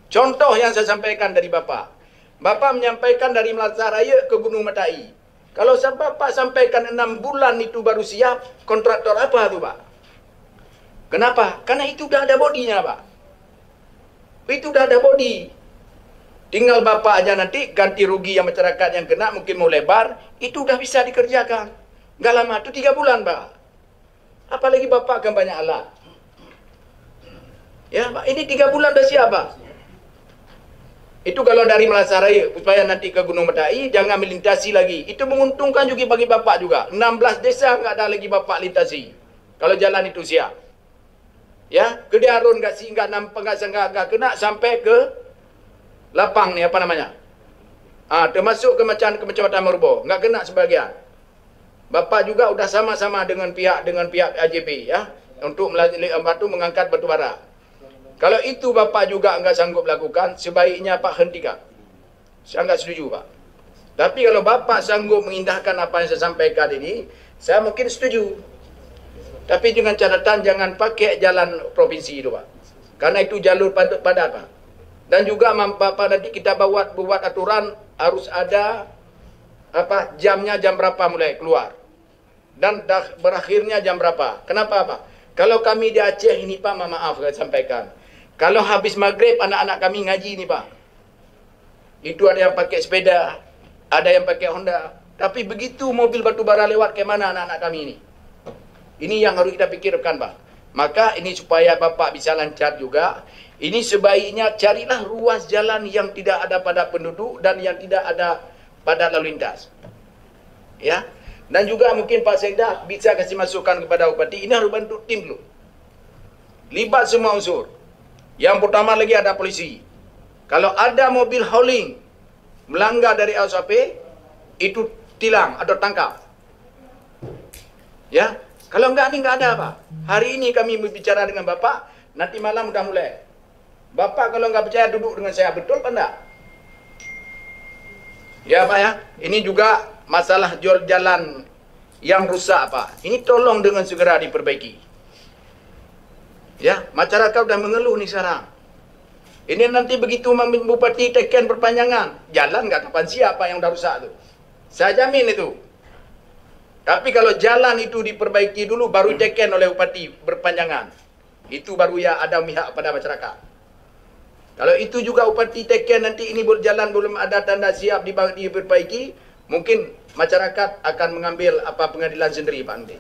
Speaker 1: Contoh yang saya sampaikan dari Bapak. Bapak menyampaikan dari Melasa Raya ke Gunung Matai. Kalau Bapak sampaikan 6 bulan itu baru siap, kontraktor apa tu, Pak? Kenapa? Karena itu dah ada bodinya, Pak. Itu dah ada body. Tinggal Bapak aja nanti ganti rugi yang masyarakat yang kena mungkin mau lebar, itu udah bisa dikerjakan. Nggak lama, itu 3 bulan, Pak. Apalagi Bapak akan banyak alat. Ya, Pak, ini 3 bulan udah siap, Pak. Itu kalau dari Melasaraya supaya nanti ke Gunung Metai jangan melintasi lagi. Itu menguntungkan juga bagi Bapak juga. 16 desa nggak ada lagi Bapak lintasi. Kalau jalan itu siap. Ya, ke Diarun nggak kena sampai ke Lapang nih apa namanya? Termasuk ke Kecamatan Merubo, nggak kena sebagian. Bapak juga udah sama-sama dengan pihak AJB ya untuk mengangkat batu bara. Kalau itu Bapak juga enggak sanggup lakukan, sebaiknya Pak hentikan. Saya enggak setuju, Pak. Tapi kalau Bapak sanggup mengindahkan apa yang saya sampaikan ini, saya mungkin setuju. Tapi dengan catatan jangan pakai jalan provinsi itu, Pak. Karena itu jalur padat, Pak. Dan juga Bapak nanti kita buat aturan harus ada jamnya jam berapa mulai keluar. Dan berakhirnya jam berapa. Kenapa, Pak? Kalau kami di Aceh ini, Pak, maaf saya sampaikan. Kalau habis maghrib anak-anak kami ngaji nih, Pak. Itu ada yang pakai sepeda, ada yang pakai Honda. Tapi begitu mobil batu bara lewat ke mana anak-anak kami ini? Ini yang harus kita pikirkan, Pak. Maka ini supaya Bapak bisa lancar juga. Ini sebaiknya carilah ruas jalan yang tidak ada padat penduduk dan yang tidak ada padat lalu lintas. Ya. Dan juga mungkin Pak Sekda bisa kasih masukan kepada Bupati. Ini harus bentuk tim dulu. Libat semua unsur. Yang pertama lagi ada polisi. Kalau ada mobil hauling melanggar dari SOP, itu tilang atau tangkap. Ya, kalau enggak ini enggak ada, Pak. Hari ini kami berbicara dengan Bapak, nanti malam udah mulai. Bapak kalau enggak percaya duduk dengan saya, betul apa enggak? Ya, Pak ya. Ini juga masalah jalan yang rusak, Pak. Ini tolong dengan segera diperbaiki. Ya, masyarakat udah mengeluh nih sekarang. Ini nanti begitu Bupati teken perpanjangan, jalan nggak kapan siapa yang udah rusak tuh. Saya jamin itu. Tapi kalau jalan itu diperbaiki dulu, baru teken oleh Bupati berpanjangan. Itu baru ya ada pihak pada masyarakat. Kalau itu juga Bupati teken nanti ini berjalan belum ada tanda siap diperbaiki, mungkin masyarakat akan mengambil pengadilan sendiri, Pak nanti.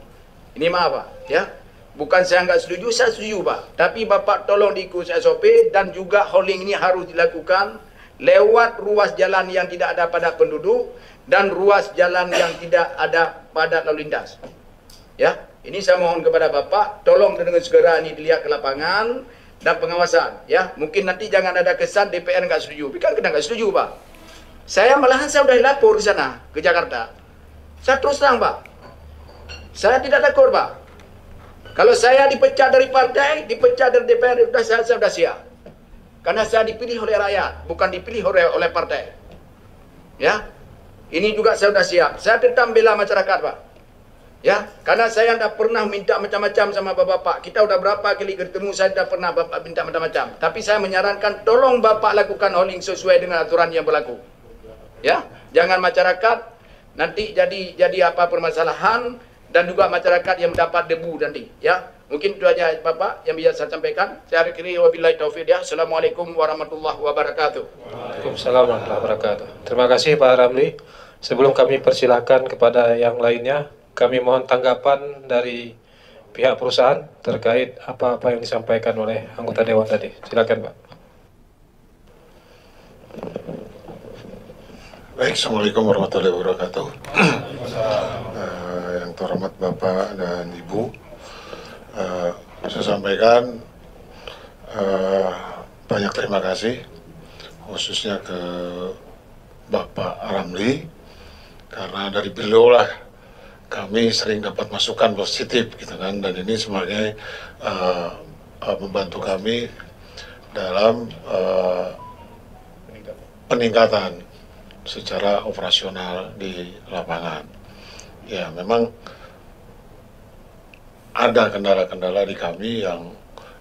Speaker 1: Ini maaf, Pak, ya. Bukan saya nggak setuju, saya setuju, Pak. Tapi Bapak tolong diikuti SOP dan juga hauling ini harus dilakukan lewat ruas jalan yang tidak ada padat penduduk dan ruas jalan yang tidak ada padat lalu lintas. Ya, ini saya mohon kepada Bapak, tolong dengan segera ini dilihat ke lapangan dan pengawasan. Ya, mungkin nanti jangan ada kesan DPR nggak setuju. Kan kita nggak setuju, Pak. Saya malahan saya udah lapor ke sana ke Jakarta. Saya terus terang, Pak. Saya tidak takut, Pak. Kalau saya dipecat dari partai, dipecat dari DPR, saya sudah siap. Karena saya dipilih oleh rakyat, bukan dipilih oleh partai. Ya, ini juga saya sudah siap. Saya tetap bela masyarakat, Pak. Ya, karena saya tidak pernah minta macam-macam sama Bapak. Kita udah berapa kali ketemu, saya tidak pernah Bapak minta macam-macam. Tapi saya menyarankan, tolong Bapak lakukan hauling sesuai dengan aturan yang berlaku. Ya, jangan masyarakat nanti jadi permasalahan. Dan juga masyarakat yang mendapat debu nanti, ya. Mungkin itu aja Bapak yang bisa saya sampaikan. Saya akhiri wabillahi taufiq ya. Assalamualaikum warahmatullahi wabarakatuh.
Speaker 7: Waalaikumsalam warahmatullahi wabarakatuh. Terima kasih Pak Ramli. Sebelum kami persilahkan kepada yang lainnya, kami mohon tanggapan dari pihak perusahaan terkait apa-apa yang disampaikan oleh anggota Dewan tadi. Silakan, Pak.
Speaker 6: Baik, Assalamualaikum warahmatullahi wabarakatuh. Yang terhormat Bapak dan Ibu, saya sampaikan banyak terima kasih khususnya ke Bapak Ramli, karena dari beliau lah kami sering dapat masukan positif gitu kan, dan ini sebagai membantu kami dalam peningkatan secara operasional di lapangan. Ya, memang ada kendala-kendala di kami yang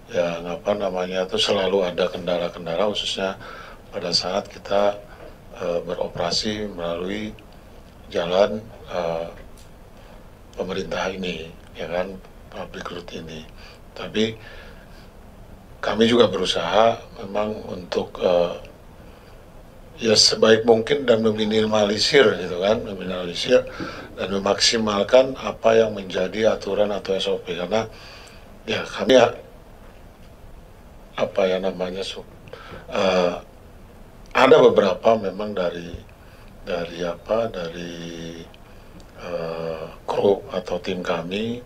Speaker 6: itu selalu ada kendala-kendala, khususnya pada saat kita beroperasi melalui jalan pemerintah ini, ya kan, public route ini. Tapi kami juga berusaha memang untuk ya sebaik mungkin dan meminimalisir gitu kan, meminimalisir dan memaksimalkan apa yang menjadi aturan atau SOP, karena ya kami ya, apa ya namanya ada beberapa memang dari kru atau tim kami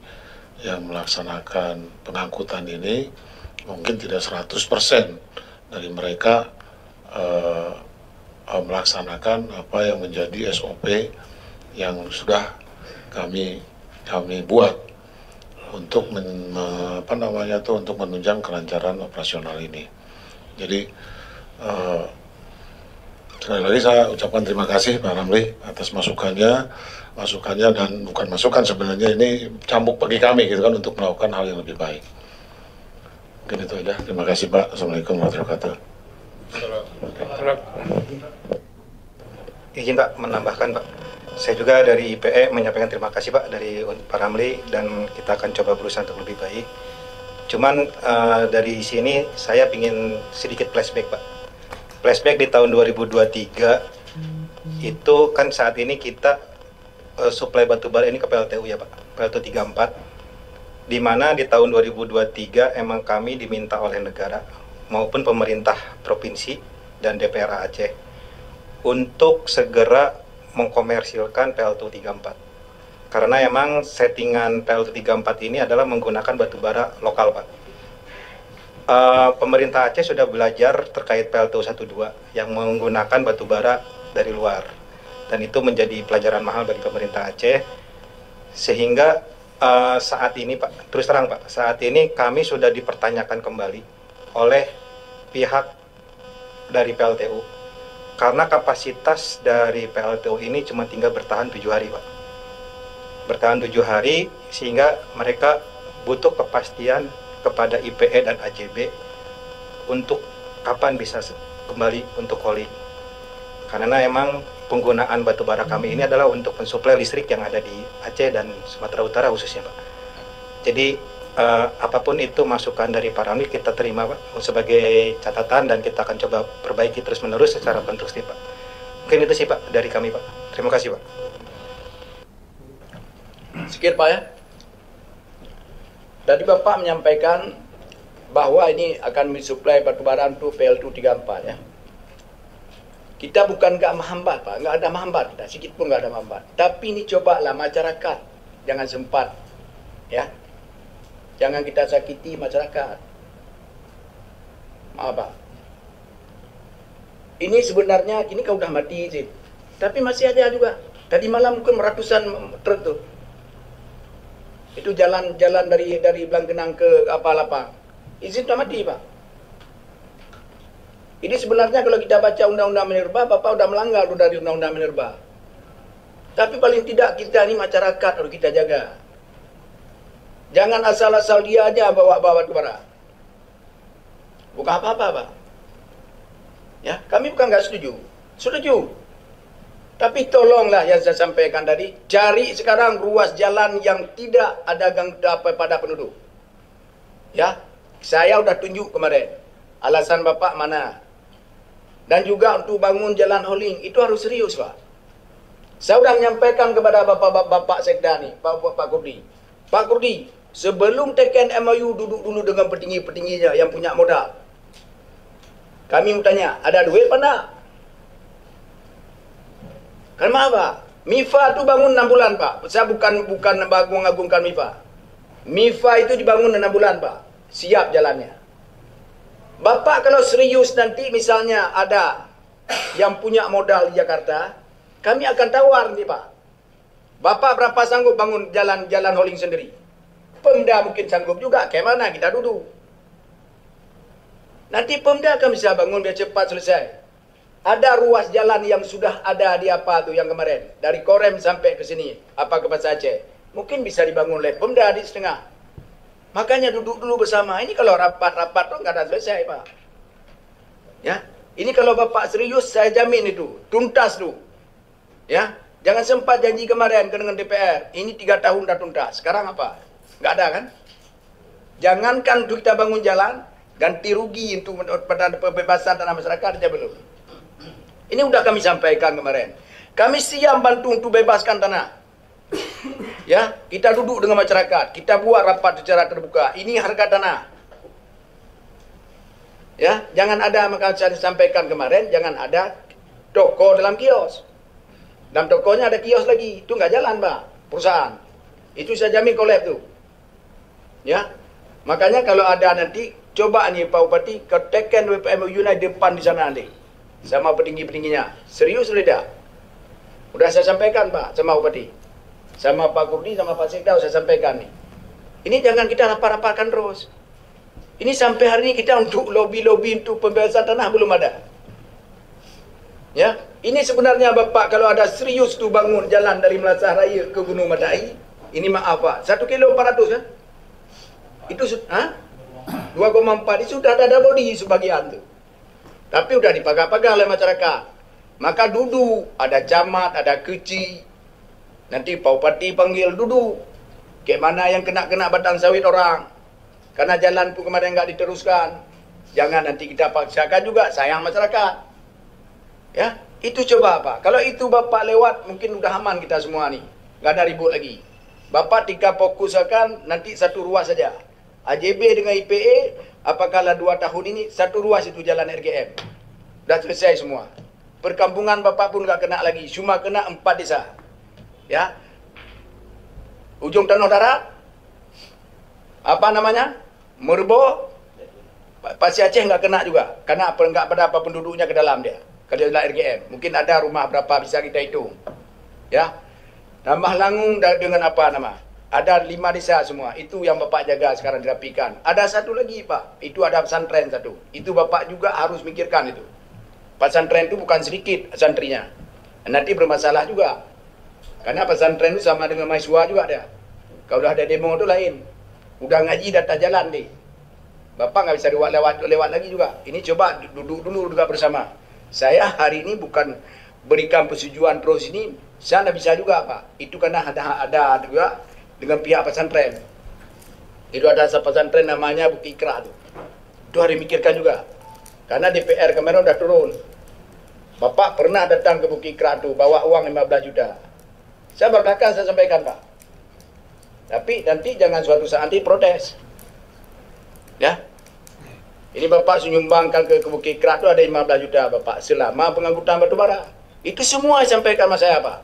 Speaker 6: yang melaksanakan pengangkutan ini mungkin tidak 100% dari mereka melaksanakan apa yang menjadi SOP yang sudah kami buat untuk untuk menunjang kelancaran operasional ini. Jadi sekali lagi saya ucapkan terima kasih Pak Ramli atas masukannya dan bukan masukan sebenarnya, ini cambuk bagi kami gitu kan untuk melakukan hal yang lebih baik. Mungkin itu aja. Terima kasih Pak. Assalamualaikum warahmatullahi wabarakatuh.
Speaker 5: Izin Pak menambahkan Pak, saya juga dari IPE menyampaikan terima kasih Pak dari Pak Ramli, dan kita akan coba berusaha untuk lebih baik. Cuman dari sini saya ingin sedikit flashback Pak. Flashback di tahun 2023 itu kan saat ini kita suplai batubara ini ke PLTU ya Pak, PLTU 34, di mana di tahun 2023 emang kami diminta oleh negara maupun pemerintah provinsi dan DPR Aceh untuk segera mengkomersilkan PLTU 34. Karena emang settingan PLTU 34 ini adalah menggunakan batubara lokal Pak. Pemerintah Aceh sudah belajar terkait PLTU 12 yang menggunakan batubara dari luar, dan itu menjadi pelajaran mahal bagi pemerintah Aceh, sehingga saat ini Pak, terus terang Pak, saat ini kami sudah dipertanyakan kembali oleh pihak dari PLTU, karena kapasitas dari PLTU ini cuma tinggal bertahan 7 hari Pak, bertahan 7 hari, sehingga mereka butuh kepastian kepada IPE dan AJB untuk kapan bisa kembali untuk calling. Karena emang penggunaan batubara kami ini adalah untuk mensuplai listrik yang ada di Aceh dan Sumatera Utara khususnya Pak. Jadi apapun itu masukan dari Pak Ramli kita terima Pak sebagai catatan, dan kita akan coba perbaiki terus menerus secara konstruktif Pak. Mungkin itu sih Pak dari kami Pak. Terima kasih Pak.
Speaker 1: Sekian Pak ya. Tadi Bapak menyampaikan bahwa ini akan mensuplai batubara untuk PLTU 34 ya. Kita bukan nggak menghambat Pak, nggak ada menghambat, kita sedikit pun nggak ada menghambat. Tapi ini cobalah masyarakat, jangan sempat ya. Jangan kita sakiti masyarakat. Maaf Pak. Ini sebenarnya kini kau udah mati sih. Tapi masih ada juga. Tadi malam mungkin ratusan truk tuh. Itu jalan dari Blanggenang ke Kapalapang. Izin sudah mati Pak. Ini sebenarnya kalau kita baca Undang-Undang Minerba, Bapak udah melanggar dari Undang-Undang Minerba. Tapi paling tidak kita ini masyarakat harus kita jaga. Jangan asal-asal dia aja bawa batubara. Bukan apa-apa Pak. Ya, kami bukan nggak setuju. Setuju. Tapi tolonglah yang saya sampaikan tadi, cari sekarang ruas jalan yang tidak ada gang pada penduduk. Ya, saya udah tunjuk kemarin. Alasan Bapak mana? Dan juga untuk bangun jalan hauling, itu harus serius Pak. Saya sudah menyampaikan kepada Bapak Sekda nih, Pak Kurdi. Pak Kurdi, sebelum teken MOU duduk dulu dengan petinggi-petingginya yang punya modal. Kami mau tanya, ada duit apa enggak? Kenapa Pak? MIFA itu bangun 6 bulan Pak. Saya bukan mengagungkan MIFA. MIFA itu dibangun 6 bulan Pak. Siap jalannya. Bapak kalau serius nanti misalnya ada yang punya modal di Jakarta, kami akan tawar nih Pak. Bapak berapa sanggup bangun jalan hauling sendiri? Pemda mungkin sanggup juga. Kayak mana kita duduk? Nanti Pemda akan bisa bangun biar cepat selesai. Ada ruas jalan yang sudah ada di apa tuh yang kemarin. Dari Korem sampai ke sini. Apa ke Basa Aceh. Mungkin bisa dibangun oleh Pemda di setengah. Makanya duduk dulu bersama. Ini kalau rapat-rapat tuh nggak ada selesai Pak. Ya, ini kalau Bapak serius saya jamin itu. Tuntas tuh. Ya, jangan sempat janji kemarin dengan DPR. Ini 3 tahun dah tuntas. Sekarang apa? Nggak ada kan? Jangankan untuk kita bangun jalan, ganti rugi untuk pada pembebasan tanah masyarakat aja belum. Ini udah kami sampaikan kemarin. Kami siap bantu untuk bebaskan tanah. Ya, kita duduk dengan masyarakat, kita buat rapat secara terbuka. Ini harga tanah. Ya, jangan ada, maka saya sampaikan kemarin, jangan ada toko dalam kios. Dalam tokonya ada kios lagi, itu nggak jalan, Pak, perusahaan. Itu saya jamin kolab tuh. Ya, makanya kalau ada nanti, coba nih Pak Bupati, kau tekan WPM United depan di sana nanti, sama petinggi-petingginya. Serius tidak? Udah saya sampaikan, Pak, sama Bupati, sama Pak Kurdi, sama Pak Sekda, saya sampaikan nih. Ini jangan kita rapat-rapatkan terus. Ini sampai hari ini kita untuk lobby-lobby untuk pembebasan tanah belum ada. Ya, ini sebenarnya Bapak kalau ada serius tu bangun jalan dari Melasah Raya ke Gunung Madai, ini maaf Pak, 1 kilo 400 kan? Itu 2,4 itu sudah ada body sebagian tu. Tapi udah dipagar-pagar oleh masyarakat. Maka duduk, ada camat, ada kecil. Nanti Pak Bupati panggil duduk. Kayak mana yang kena batang sawit orang. Karena jalan pun kemarin nggak diteruskan. Jangan nanti kita paksakan juga, sayang masyarakat. Ya, itu coba Pak. Kalau itu Bapak lewat, mungkin udah aman kita semua nih. Nggak ada ribut lagi. Bapak tika fokuskan nanti satu ruas saja. AJB dengan IPA, apakah 2 tahun ini satu ruas itu jalan RGM. Udah selesai semua. Perkampungan Bapak pun nggak kena lagi. Cuma kena 4 desa. Ya. Ujung Tanah Darat. Apa namanya? Merbo. Pasir Aceh nggak kena juga. Karena nggak pada apa penduduknya ke dalam dia. Kalau dalam RGM. Mungkin ada rumah berapa bisa kita hitung. Ya. Tambah Langung dengan apa nama? Ada 5 desa semua. Itu yang Bapak jaga sekarang dirapikan. Ada satu lagi Pak. Itu ada pesantren satu. Itu Bapak juga harus mikirkan itu. Pesantren itu bukan sedikit santrinya. Nanti bermasalah juga. Karena pesantren itu sama dengan mahasiswa juga ada. Kalau udah ada demo itu lain. Udah ngaji data jalan deh. Bapak nggak bisa lewat lagi juga. Ini coba duduk dulu juga bersama. Saya hari ini bukan berikan persetujuan terus ini. Saya nggak bisa juga Pak. Itu karena ada juga dengan pihak pesantren. Itu ada pesantren namanya Bukti Ikra itu. Itu harus mikirkan juga. Karena DPR kemarin udah turun. Bapak pernah datang ke Bukti Ikra itu bawa uang 15 juta. Saya berkata saya sampaikan Pak. Tapi nanti jangan suatu saat nanti protes. Ya. Ini Bapak menyumbangkan ke Bukit Ikra itu ada 15 juta Bapak selama pengangkutan batubara. Itu semua sampaikan sama saya Pak.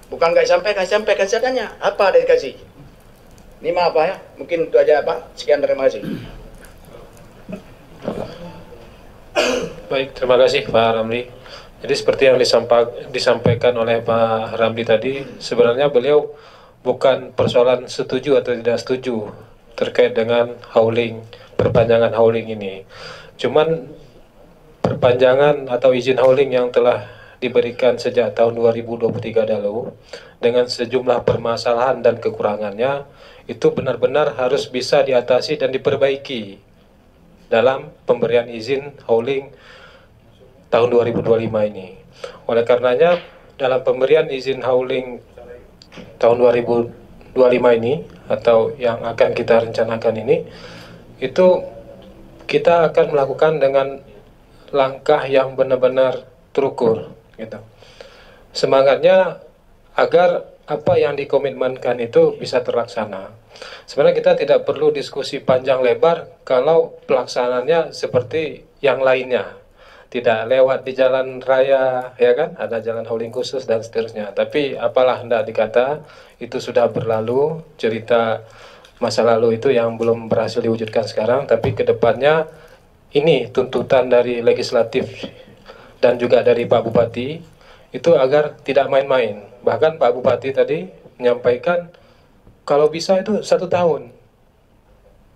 Speaker 1: Bukan nggak sampaikan saya tanya. Apa ada dikasih? Ini maaf Pak ya. Mungkin itu aja Pak. Sekian, terima kasih.
Speaker 7: Baik, terima kasih Pak Ramli. Jadi seperti yang disampaikan oleh Pak Ramli tadi, sebenarnya beliau bukan persoalan setuju atau tidak setuju terkait dengan hauling, perpanjangan hauling ini. Cuman perpanjangan atau izin hauling yang telah diberikan sejak tahun 2023 lalu dengan sejumlah permasalahan dan kekurangannya itu benar-benar harus bisa diatasi dan diperbaiki dalam pemberian izin hauling tahun 2025 ini. Oleh karenanya dalam pemberian izin hauling tahun 2025 ini atau yang akan kita rencanakan ini, itu kita akan melakukan dengan langkah yang benar-benar terukur gitu. Semangatnya agar apa yang dikomitmenkan itu bisa terlaksana. Sebenarnya kita tidak perlu diskusi panjang lebar kalau pelaksanaannya seperti yang lainnya. Tidak lewat di jalan raya, ya kan? Ada jalan hauling khusus dan seterusnya. Tapi apalah hendak dikata, itu sudah berlalu. Cerita masa lalu itu yang belum berhasil diwujudkan sekarang. Tapi kedepannya ini tuntutan dari legislatif dan juga dari Pak Bupati itu agar tidak main-main. Bahkan Pak Bupati tadi menyampaikan kalau bisa itu 1 tahun,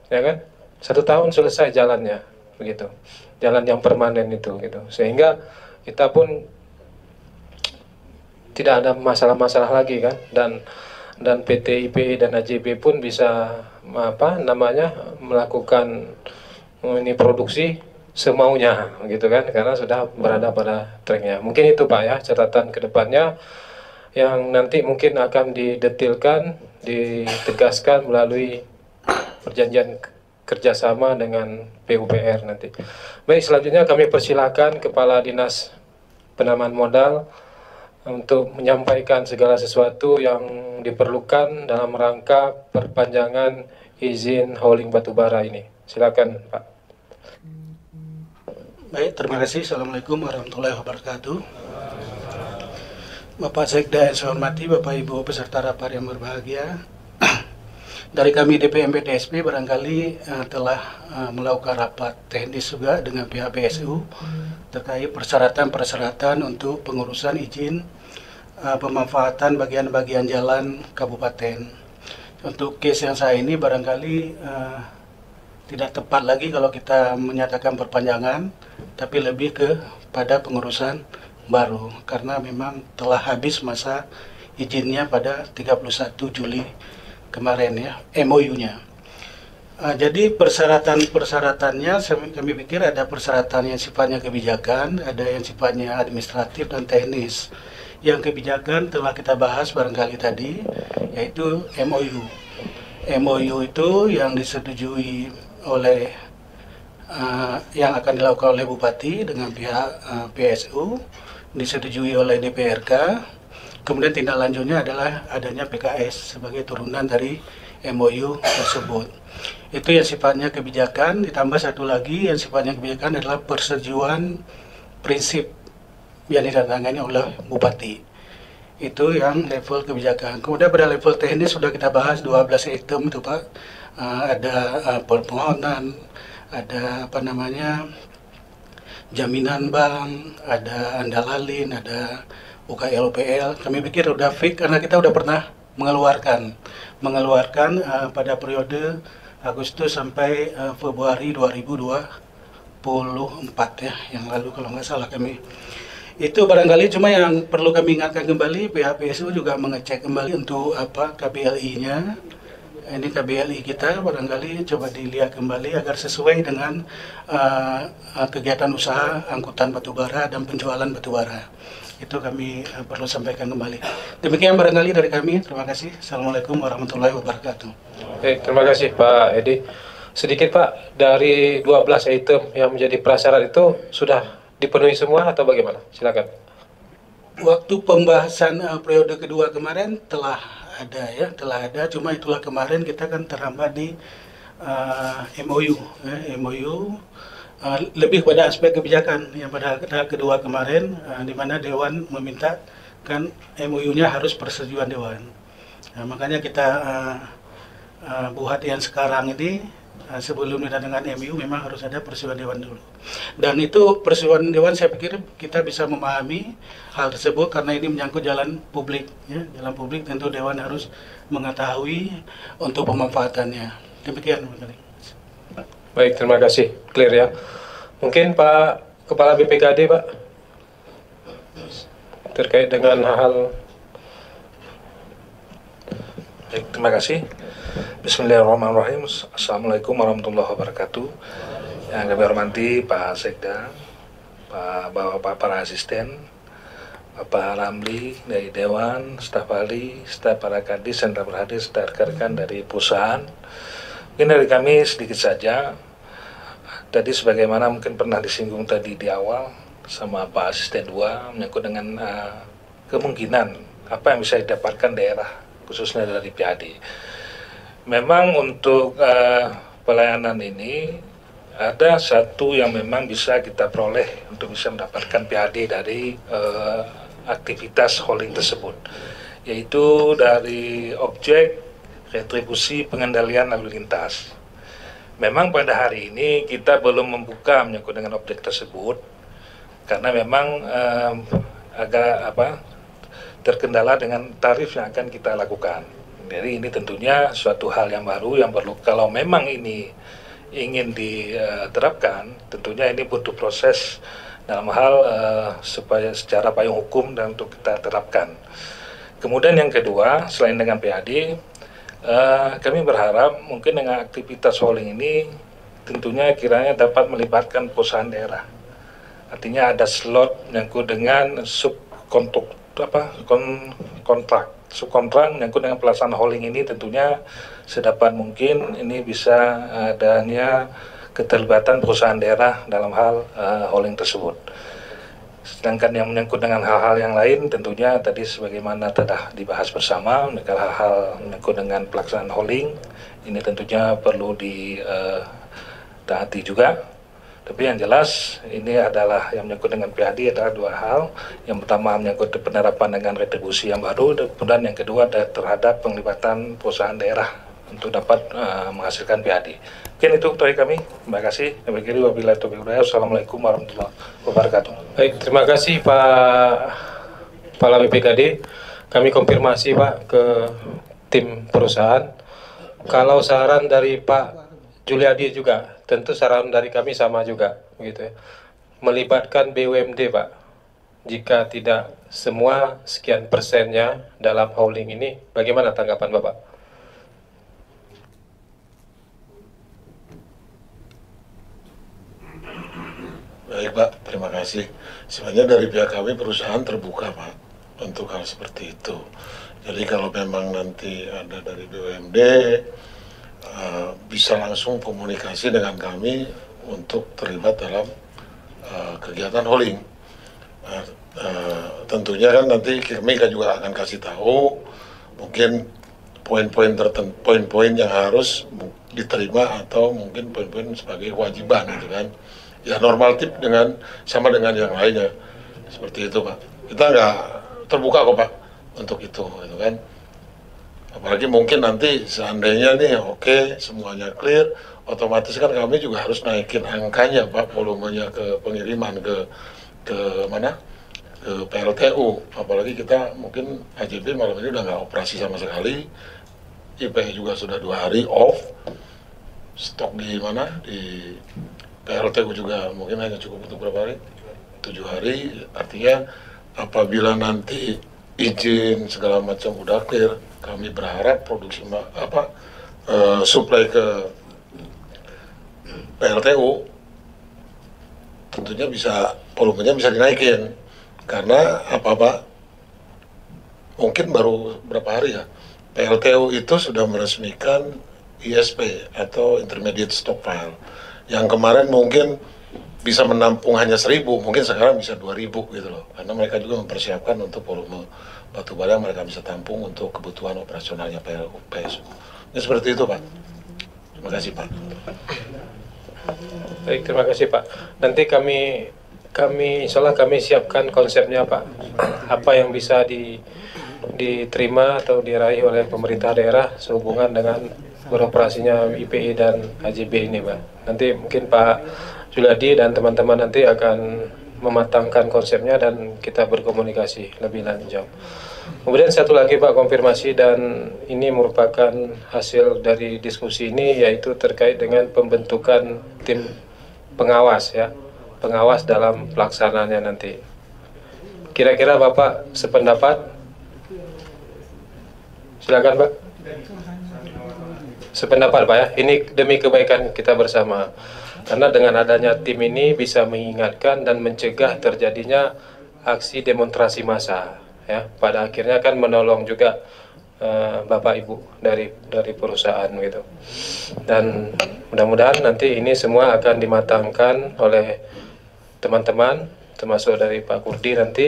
Speaker 7: ya kan? 1 tahun selesai jalannya, begitu. Jalan yang permanen itu gitu, sehingga kita pun tidak ada masalah-masalah lagi kan, dan PT IPE dan AJB pun bisa melakukan ini produksi semaunya gitu kan, karena sudah berada pada tracknya. Mungkin itu Pak ya catatan kedepannya yang nanti mungkin akan didetilkan, ditegaskan melalui perjanjian kerjasama dengan PUPR nanti. Baik, selanjutnya kami persilakan Kepala Dinas penanaman modal untuk menyampaikan segala sesuatu yang diperlukan dalam rangka perpanjangan izin hauling batubara ini. Silakan, Pak.
Speaker 8: Baik, terima kasih. Assalamualaikum warahmatullahi wabarakatuh. Bapak Sekda yang saya hormati, Bapak Ibu peserta rapat yang berbahagia. Dari kami DPM PTSP barangkali telah melakukan rapat teknis juga dengan pihak BSU terkait persyaratan-persyaratan untuk pengurusan izin pemanfaatan bagian-bagian jalan kabupaten. Untuk case yang saya ini barangkali tidak tepat lagi kalau kita menyatakan perpanjangan, tapi lebih kepada pengurusan baru karena memang telah habis masa izinnya pada 31 Juli kemarin ya, MOU-nya. Jadi persyaratannya kami pikir ada persyaratan yang sifatnya kebijakan, ada yang sifatnya administratif dan teknis. Yang kebijakan telah kita bahas barangkali tadi, yaitu MOU. MOU itu yang disetujui oleh yang akan dilakukan oleh Bupati dengan pihak PSU, disetujui oleh DPRK. Kemudian tindak lanjutnya adalah adanya PKS sebagai turunan dari MOU tersebut. Itu yang sifatnya kebijakan, ditambah satu lagi yang sifatnya kebijakan adalah persetujuan prinsip yang ditandatangani oleh Bupati. Itu yang level kebijakan. Kemudian pada level teknis sudah kita bahas 12 item itu Pak. Ada permohonan, ada jaminan bank, ada andalalin, ada UKL UPL. Kami pikir udah fix karena kita udah pernah mengeluarkan pada periode Agustus sampai Februari 2024 ya, yang lalu kalau nggak salah kami. Itu barangkali cuma yang perlu kami ingatkan kembali, pihak PSU juga mengecek kembali untuk KBLI-nya. Ini KBLI kita barangkali coba dilihat kembali agar sesuai dengan kegiatan usaha angkutan batubara dan penjualan batubara. Itu kami perlu sampaikan kembali. Demikian barangkali dari kami. Terima kasih. Assalamualaikum warahmatullahi wabarakatuh.
Speaker 7: Terima kasih Pak Edi. Sedikit Pak, dari 12 item yang menjadi prasyarat itu sudah dipenuhi semua atau bagaimana? Silakan.
Speaker 8: Waktu pembahasan periode kedua kemarin telah ada. Cuma itulah kemarin kita kan terhambat di MOU. Lebih pada aspek kebijakan yang pada kedua kemarin di mana Dewan meminta kan MOU-nya harus persetujuan Dewan. Nah, makanya kita buat yang sekarang ini sebelum dengan MOU memang harus ada persetujuan Dewan dulu. Dan itu persetujuan Dewan saya pikir kita bisa memahami hal tersebut karena ini menyangkut jalan publik. Ya. Jalan publik tentu Dewan harus mengetahui untuk pemanfaatannya. Demikian.
Speaker 7: Baik, terima kasih. Clear ya. Mungkin Pak Kepala BPKD, Pak, terkait dengan hal.
Speaker 9: Baik, terima kasih. Bismillahirrahmanirrahim. Assalamualaikum warahmatullahi wabarakatuh. Yang kami hormati Pak Sekda, Bapak para asisten, Bapak Ramli dari Dewan, staf ahli, staf para kadis, dan hadir serta rekan-rekan dari perusahaan. Mungkin dari kami sedikit saja. Tadi sebagaimana mungkin pernah disinggung tadi di awal sama Pak Asisten 2 menyangkut dengan kemungkinan apa yang bisa didapatkan daerah khususnya dari PAD. Memang untuk pelayanan ini ada satu yang memang bisa kita peroleh untuk bisa mendapatkan PAD dari aktivitas hauling tersebut, yaitu dari objek retribusi pengendalian lalu lintas. Memang pada hari ini kita belum membuka menyangkut dengan objek tersebut karena memang agak terkendala dengan tarif yang akan kita lakukan. Jadi ini tentunya suatu hal yang baru yang perlu, kalau memang ini ingin diterapkan, tentunya ini butuh proses dalam hal supaya secara payung hukum dan untuk kita terapkan. Kemudian yang kedua, selain dengan PAD, kami berharap mungkin dengan aktivitas hauling ini tentunya kiranya dapat melibatkan perusahaan daerah. Artinya ada slot menyangkut dengan kontrak menyangkut dengan pelaksanaan hauling ini, tentunya sedapat mungkin ini bisa adanya keterlibatan perusahaan daerah dalam hal hauling tersebut. Sedangkan yang menyangkut dengan hal-hal yang lain tentunya tadi sebagaimana telah dibahas bersama, hal-hal menyangkut dengan pelaksanaan hauling ini tentunya perlu ditaati juga. Tapi yang jelas ini adalah yang menyangkut dengan PAD adalah dua hal. Yang pertama menyangkut penerapan dengan retribusi yang baru, dan yang kedua terhadap penglibatan perusahaan daerah untuk dapat menghasilkan PAD. Mungkin itu dari kami. Terima kasih. Wabillahi taufiq wal hidayah. Assalamualaikum warahmatullahi wabarakatuh.
Speaker 7: Baik, terima kasih Pak Kepala BPKD. Kami konfirmasi Pak ke tim perusahaan. Kalau saran dari Pak Juliadi juga, tentu saran dari kami sama juga, gitu ya. Melibatkan BUMD Pak. Jika tidak semua sekian persennya dalam hauling ini, bagaimana tanggapan Bapak?
Speaker 6: Baik Pak, terima kasih. Sebenarnya dari pihak kami perusahaan terbuka Pak untuk hal seperti itu. Jadi kalau memang nanti ada dari BUMD bisa langsung komunikasi dengan kami untuk terlibat dalam kegiatan hauling. Tentunya kan nanti kami juga akan kasih tahu mungkin poin-poin tertentu, poin-poin yang harus diterima atau mungkin poin-poin sebagai kewajiban gitu kan. Ya normatif sama dengan yang lainnya, seperti itu Pak. Kita nggak terbuka kok Pak untuk itu, gitu kan. Apalagi mungkin nanti seandainya nih oke, semuanya clear, otomatis kan kami juga harus naikin angkanya Pak, volumenya ke pengiriman ke mana? Ke PLTU. Apalagi kita mungkin AJB malam ini udah nggak operasi sama sekali, IPE juga sudah 2 hari off, stok di mana? Di PLTU juga mungkin hanya cukup untuk berapa hari? 7 hari, artinya apabila nanti izin segala macam udah clear, kami berharap produksi suplai ke PLTU tentunya volumenya bisa dinaikin, karena apa mungkin baru berapa hari ya, PLTU itu sudah meresmikan ISP atau Intermediate Stockpile. Yang kemarin mungkin bisa menampung hanya 1.000, mungkin sekarang bisa 2.000 gitu loh. Karena mereka juga mempersiapkan untuk volume batu bara yang mereka bisa tampung untuk kebutuhan operasionalnya PSU. Ini seperti itu Pak. Terima kasih Pak.
Speaker 7: Baik, terima kasih Pak. Nanti insya Allah kami siapkan konsepnya Pak. Apa yang bisa diterima atau diraih oleh pemerintah daerah sehubungan dengan beroperasinya IPI dan AJB ini Pak. Nanti mungkin Pak Juliadi dan teman-teman nanti akan mematangkan konsepnya dan kita berkomunikasi lebih lanjut. Kemudian satu lagi Pak konfirmasi, dan ini merupakan hasil dari diskusi ini, yaitu terkait dengan pembentukan tim pengawas ya, pengawas dalam pelaksanaannya nanti. Kira-kira Bapak sependapat? Silakan Pak. Sependapat Pak ya, ini demi kebaikan kita bersama. Karena dengan adanya tim ini bisa mengingatkan dan mencegah terjadinya aksi demonstrasi massa ya. Pada akhirnya kan menolong juga Bapak Ibu dari perusahaan gitu. Dan mudah-mudahan nanti ini semua akan dimatangkan oleh teman-teman, termasuk dari Pak Kurdi nanti,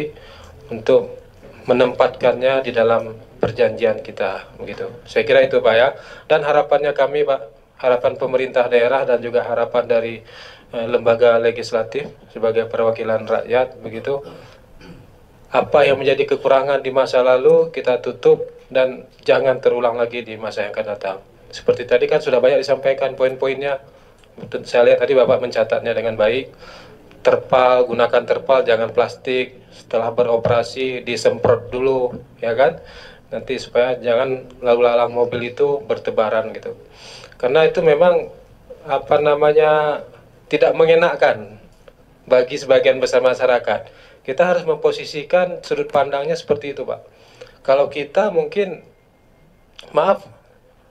Speaker 7: untuk menempatkannya di dalam perjanjian kita begitu. Saya kira itu Pak ya. Dan harapannya kami Pak, harapan pemerintah daerah dan juga harapan dari lembaga legislatif sebagai perwakilan rakyat begitu. Apa yang menjadi kekurangan di masa lalu kita tutup dan jangan terulang lagi di masa yang akan datang. Seperti tadi kan sudah banyak disampaikan poin-poinnya. Saya lihat tadi Bapak mencatatnya dengan baik. Terpal, gunakan terpal, jangan plastik. Setelah beroperasi disemprot dulu, ya kan? Nanti supaya jangan lalu lalang mobil itu bertebaran gitu. Karena itu memang tidak mengenakkan bagi sebagian besar masyarakat. Kita harus memposisikan sudut pandangnya seperti itu Pak. Kalau kita mungkin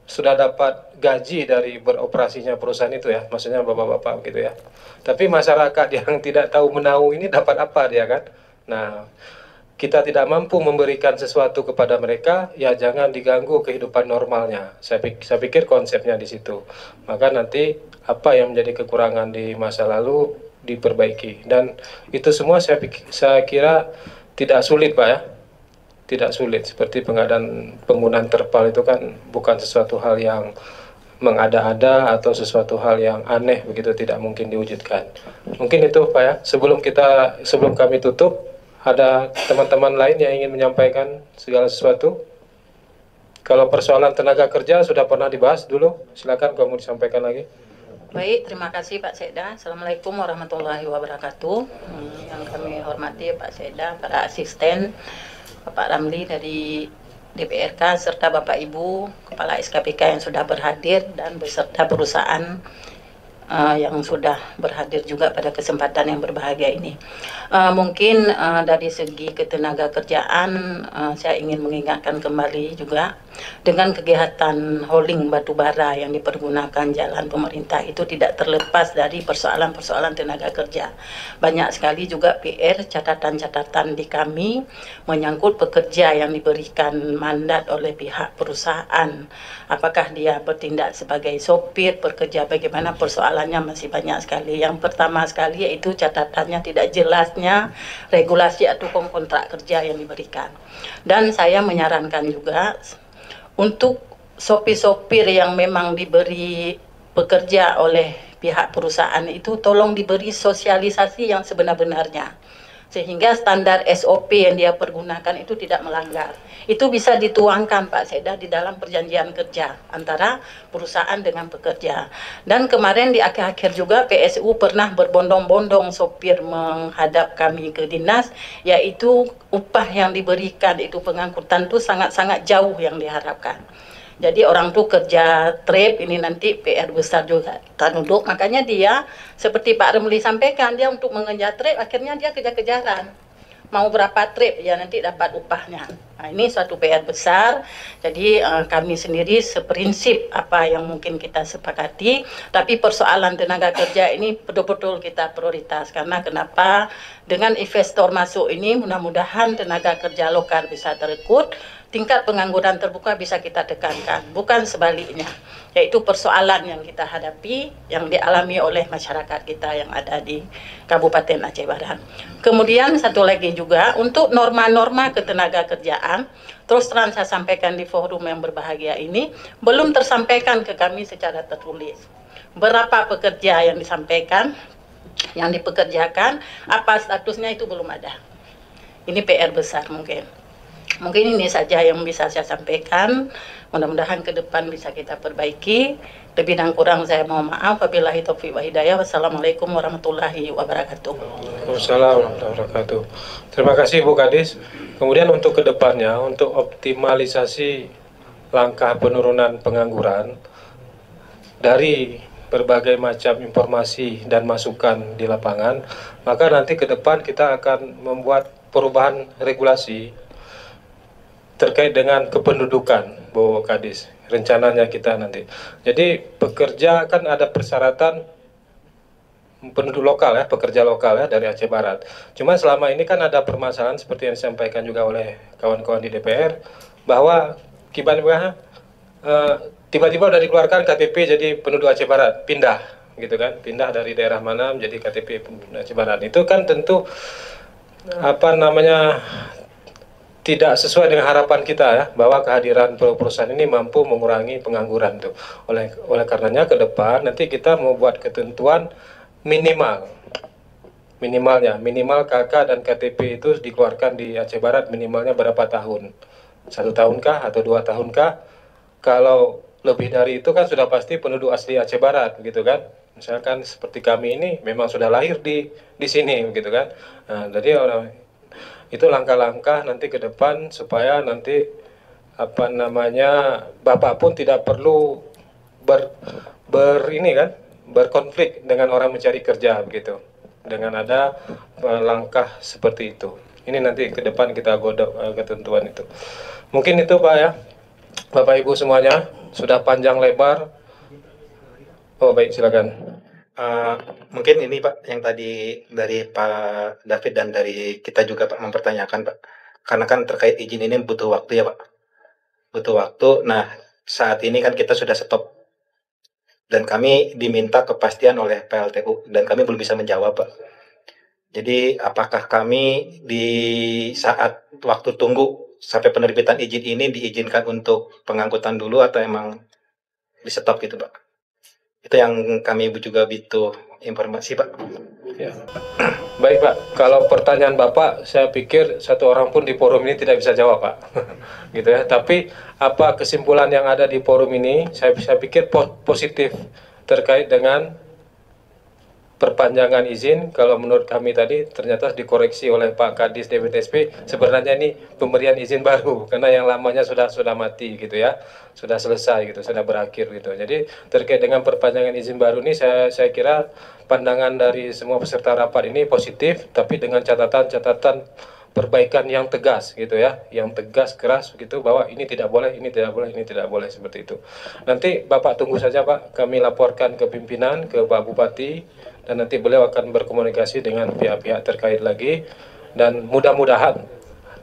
Speaker 7: sudah dapat gaji dari beroperasinya perusahaan itu ya, maksudnya bapak-bapak gitu ya. Tapi masyarakat yang tidak tahu menahu ini dapat apa dia kan? Nah, kita tidak mampu memberikan sesuatu kepada mereka, ya jangan diganggu kehidupan normalnya. Saya pikir konsepnya di situ. Maka nanti apa yang menjadi kekurangan di masa lalu diperbaiki. Dan itu semua saya kira tidak sulit Pak ya, tidak sulit. Seperti penggunaan terpal itu kan bukan sesuatu hal yang mengada-ada atau sesuatu hal yang aneh begitu, tidak mungkin diwujudkan. Mungkin itu Pak ya. Sebelum kami tutup, ada teman-teman lain yang ingin menyampaikan segala sesuatu. Kalau persoalan tenaga kerja sudah pernah dibahas dulu, silakan kamu disampaikan lagi.
Speaker 10: Baik, terima kasih Pak Sekda. Assalamualaikum warahmatullahi wabarakatuh. Yang kami hormati Pak Sekda, para asisten, Bapak Ramli dari DPRK, serta Bapak Ibu Kepala SKPK yang sudah berhadir dan beserta perusahaan yang sudah berhadir juga pada kesempatan yang berbahagia ini. Mungkin dari segi ketenaga kerjaan, saya ingin mengingatkan kembali juga dengan kegiatan holding batubara yang dipergunakan jalan pemerintah itu tidak terlepas dari persoalan-persoalan tenaga kerja. Banyak sekali juga PR, catatan-catatan di kami menyangkut pekerja yang diberikan mandat oleh pihak perusahaan. Apakah dia bertindak sebagai sopir, pekerja, bagaimana persoalannya masih banyak sekali. Yang pertama sekali yaitu catatannya tidak jelasnya regulasi atau kontrak kerja yang diberikan. Dan saya menyarankan juga untuk sopir-sopir yang memang diberi pekerja oleh pihak perusahaan itu tolong diberi sosialisasi yang sebenar-benarnya, sehingga standar SOP yang dia pergunakan itu tidak melanggar. Itu bisa dituangkan Pak Sekda di dalam perjanjian kerja antara perusahaan dengan pekerja. Dan kemarin di akhir-akhir juga PSU pernah berbondong-bondong sopir menghadap kami ke dinas, yaitu upah yang diberikan itu pengangkutan itu sangat-sangat jauh yang diharapkan. Jadi orang tuh kerja trip ini nanti PR besar juga tanduk. Makanya dia seperti Pak Remli sampaikan, dia untuk mengejar trip akhirnya dia kejar-kejaran. Mau berapa trip ya nanti dapat upahnya. Nah, ini suatu PR besar. Jadi kami sendiri seprinsip apa yang mungkin kita sepakati, tapi persoalan tenaga kerja ini betul-betul kita prioritas. Karena kenapa? Dengan investor masuk ini mudah-mudahan tenaga kerja lokal bisa terekrut, tingkat pengangguran terbuka bisa kita tekankan, bukan sebaliknya. Yaitu persoalan yang kita hadapi, yang dialami oleh masyarakat kita yang ada di Kabupaten Aceh Barat. Kemudian satu lagi juga, untuk norma-norma ketenaga kerjaan, terus terang saya sampaikan di forum yang berbahagia ini, belum tersampaikan ke kami secara tertulis. Berapa pekerja yang disampaikan, yang dipekerjakan, apa statusnya itu belum ada. Ini PR besar mungkin. Mungkin ini saja yang bisa saya sampaikan. Mudah-mudahan ke depan bisa kita perbaiki. Lebih dan kurang saya mohon maaf. Wabillahi taufiq wa hidayah. Wassalamualaikum warahmatullahi wabarakatuh.
Speaker 7: Waalaikumsalam warahmatullahi wabarakatuh. Terima kasih Bu Kadis. Kemudian untuk ke depannya, untuk optimalisasi langkah penurunan pengangguran dari berbagai macam informasi dan masukan di lapangan, maka nanti ke depan kita akan membuat perubahan regulasi terkait dengan kependudukan, Bu Kadis, rencananya kita nanti. Jadi pekerja kan ada persyaratan penduduk lokal ya, pekerja lokal ya dari Aceh Barat. Cuma selama ini kan ada permasalahan seperti yang disampaikan juga oleh kawan-kawan di DPR, bahwa tiba-tiba udah dikeluarkan KTP jadi penduduk Aceh Barat, pindah gitu kan, pindah dari daerah mana menjadi KTP penduduk Aceh Barat. Itu kan tentu tidak sesuai dengan harapan kita ya, bahwa kehadiran perusahaan ini mampu mengurangi pengangguran tuh. Oleh karenanya ke depan nanti kita mau buat ketentuan minimal KK dan KTP itu dikeluarkan di Aceh Barat minimalnya berapa tahun, 1 tahunkah atau 2 tahunkah? Kalau lebih dari itu kan sudah pasti penduduk asli Aceh Barat gitu kan. Misalkan seperti kami ini memang sudah lahir di sini gitu kan. Nah, jadi itu langkah-langkah nanti ke depan supaya nanti Bapak pun tidak perlu berkonflik dengan orang mencari kerja begitu. Dengan ada langkah seperti itu. Ini nanti ke depan kita godok ketentuan itu. Mungkin itu Pak ya. Bapak Ibu semuanya sudah panjang lebar. Oh baik, silakan.
Speaker 5: Mungkin ini Pak yang tadi dari Pak David dan dari kita juga Pak mempertanyakan Pak, karena kan terkait izin ini butuh waktu ya Pak, butuh waktu. Nah saat ini kan kita sudah stop dan kami diminta kepastian oleh PLTU dan kami belum bisa menjawab, Pak. Jadi apakah kami di saat waktu tunggu sampai penerbitan izin ini diizinkan untuk pengangkutan dulu atau emang di stop gitu, Pak? Itu yang kami juga butuh informasi, Pak.
Speaker 7: Ya. Baik Pak, kalau pertanyaan Bapak, saya pikir satu orang pun di forum ini tidak bisa jawab Pak, gitu ya. Tapi apa kesimpulan yang ada di forum ini, saya pikir positif terkait dengan perpanjangan izin. Kalau menurut kami tadi ternyata dikoreksi oleh Pak Kadis DPTSP, sebenarnya ini pemberian izin baru karena yang lamanya sudah mati gitu ya, sudah selesai gitu, sudah berakhir gitu. Jadi terkait dengan perpanjangan izin baru ini saya kira pandangan dari semua peserta rapat ini positif, tapi dengan catatan perbaikan yang tegas gitu ya, yang tegas keras gitu, bahwa ini tidak boleh, ini tidak boleh, ini tidak boleh, seperti itu. Nanti Bapak tunggu saja Pak, kami laporkan ke pimpinan, ke Pak Bupati, dan nanti beliau akan berkomunikasi dengan pihak-pihak terkait lagi, dan mudah-mudahan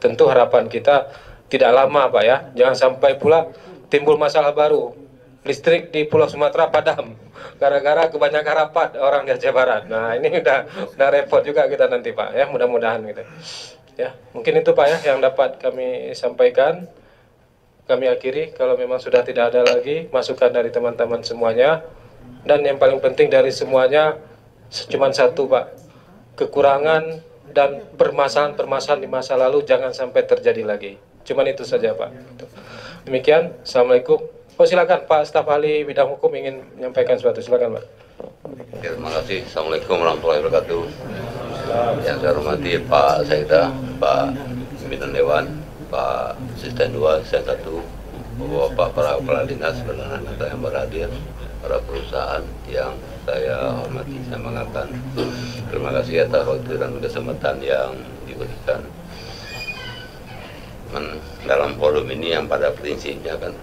Speaker 7: tentu harapan kita tidak lama Pak ya, jangan sampai pula timbul masalah baru, listrik di Pulau Sumatera padam gara-gara kebanyakan rapat orang di Aceh Barat. Nah ini udah repot juga kita nanti Pak ya, mudah-mudahan gitu ya. Mungkin itu Pak ya yang dapat kami sampaikan. Kami akhiri, kalau memang sudah tidak ada lagi masukan dari teman-teman semuanya, dan yang paling penting dari semuanya cuma satu Pak, kekurangan dan permasalahan di masa lalu jangan sampai terjadi lagi. Cuman itu saja Pak. Demikian, Assalamualaikum. Oh silakan Pak Staf Ahli Bidang Hukum ingin menyampaikan sesuatu, silakan Pak.
Speaker 11: Terima kasih. Assalamualaikum warahmatullahi wabarakatuh. Yang saya hormati Pak Saida, Pak Pimpinan Dewan, Pak Asisten 2, Asisten 1, Bapak para kepala dinas dan anggota yang berhadir, para perusahaan yang saya hormati, saya mengatakan terima kasih atas waktu dan kesempatan yang diberikan. Dalam forum ini yang pada prinsipnya kan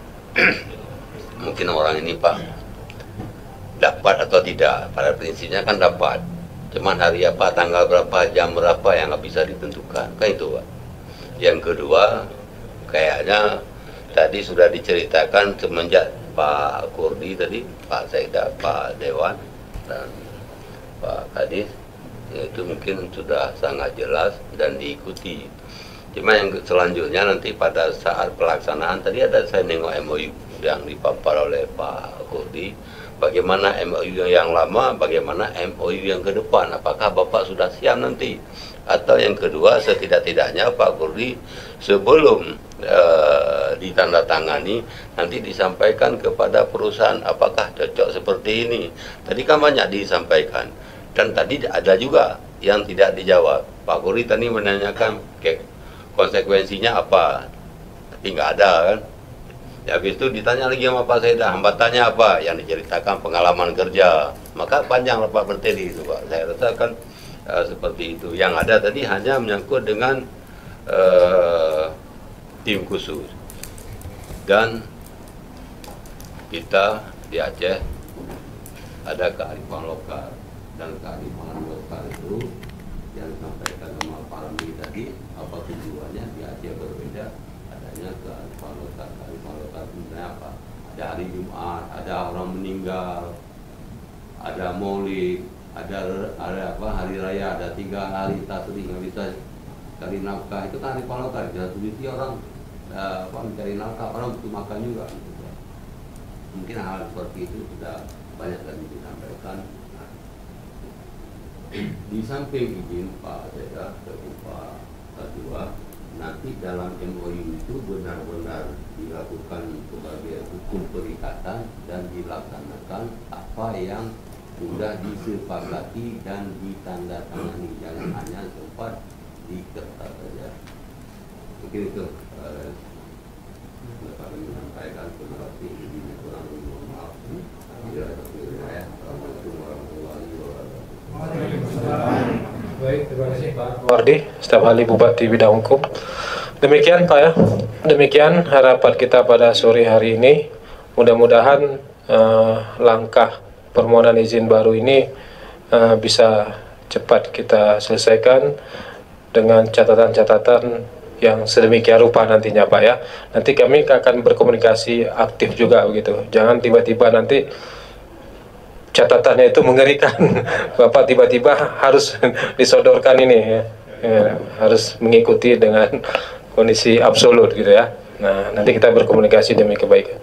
Speaker 11: mungkin orang ini Pak dapat atau tidak, pada prinsipnya kan dapat, cuman hari apa, tanggal berapa, jam berapa yang nggak bisa ditentukan, kan itu Pak. Yang kedua, kayaknya tadi sudah diceritakan semenjak Pak Kurdi tadi, Pak Saida, Pak Dewan, dan Pak Kadis, itu mungkin sudah sangat jelas dan diikuti. Cuma yang selanjutnya nanti pada saat pelaksanaan, tadi ada saya nengok MOU yang dipapar oleh Pak Kurdi, bagaimana MOU yang lama, bagaimana MOU yang ke depan, apakah Bapak sudah siap nanti? Atau yang kedua, setidak-tidaknya Pak Kurdi sebelum ditandatangani nanti disampaikan kepada perusahaan apakah cocok seperti ini. Tadi kan banyak disampaikan, dan tadi ada juga yang tidak dijawab. Pak Kurdi tadi menanyakan konsekuensinya apa, tapi nggak ada kan. Ya, habis itu ditanya lagi sama Pak Saida, hambatannya apa, yang diceritakan pengalaman kerja, maka panjang rapat berteri itu Pak. Saya rasa kan seperti itu. Yang ada tadi hanya menyangkut dengan tim khusus, dan kita di Aceh ada kearifan lokal, dan kearifan lokal itu yang disampaikan sama Pak Ramli tadi, apa tujuannya di Aceh berbeda, adanya kearifan lokal. Kearifan lokal sebenarnya apa? Ada hari Jumat, ada orang meninggal, ada maulid, ada apa, hari raya, ada 3 hari tasri nggak bisa cari nafkah, itu kan kearifan lokal. Jangan tulis orang apa mencari nafkah, orang butuh makan juga. Mungkin hal seperti itu sudah banyak tadi disampaikan. Di samping izin Pak Saida ke Pak Kedua, nanti dalam MOU itu benar-benar dilakukan sebagai hukum perikatan dan dilaksanakan apa yang sudah disepakati dan ditandatangani, jangan hanya sempat di kertas saja. Mungkin itu dapat menyampaikan. Terima kasih. Kurang lebih mohon maaf. Assalamualaikum warahmatullahi wabarakatuh.
Speaker 7: Baik, terima kasih Pak Wardi, Staf Ahli Bupati Bidang Hukum. Demikian Pak ya, demikian harapan kita pada sore hari ini. Mudah-mudahan langkah permohonan izin baru ini bisa cepat kita selesaikan dengan catatan-catatan yang sedemikian rupa nantinya Pak ya. Nanti kami akan berkomunikasi aktif juga begitu. Jangan tiba-tiba nanti catatannya itu mengerikan. Bapak tiba-tiba harus disodorkan ini ya. Harus mengikuti dengan kondisi absolut gitu ya. Nah, nanti kita berkomunikasi demi kebaikan.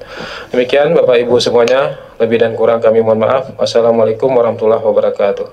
Speaker 7: Demikian Bapak Ibu semuanya, lebih dan kurang kami mohon maaf. Wassalamualaikum warahmatullahi wabarakatuh.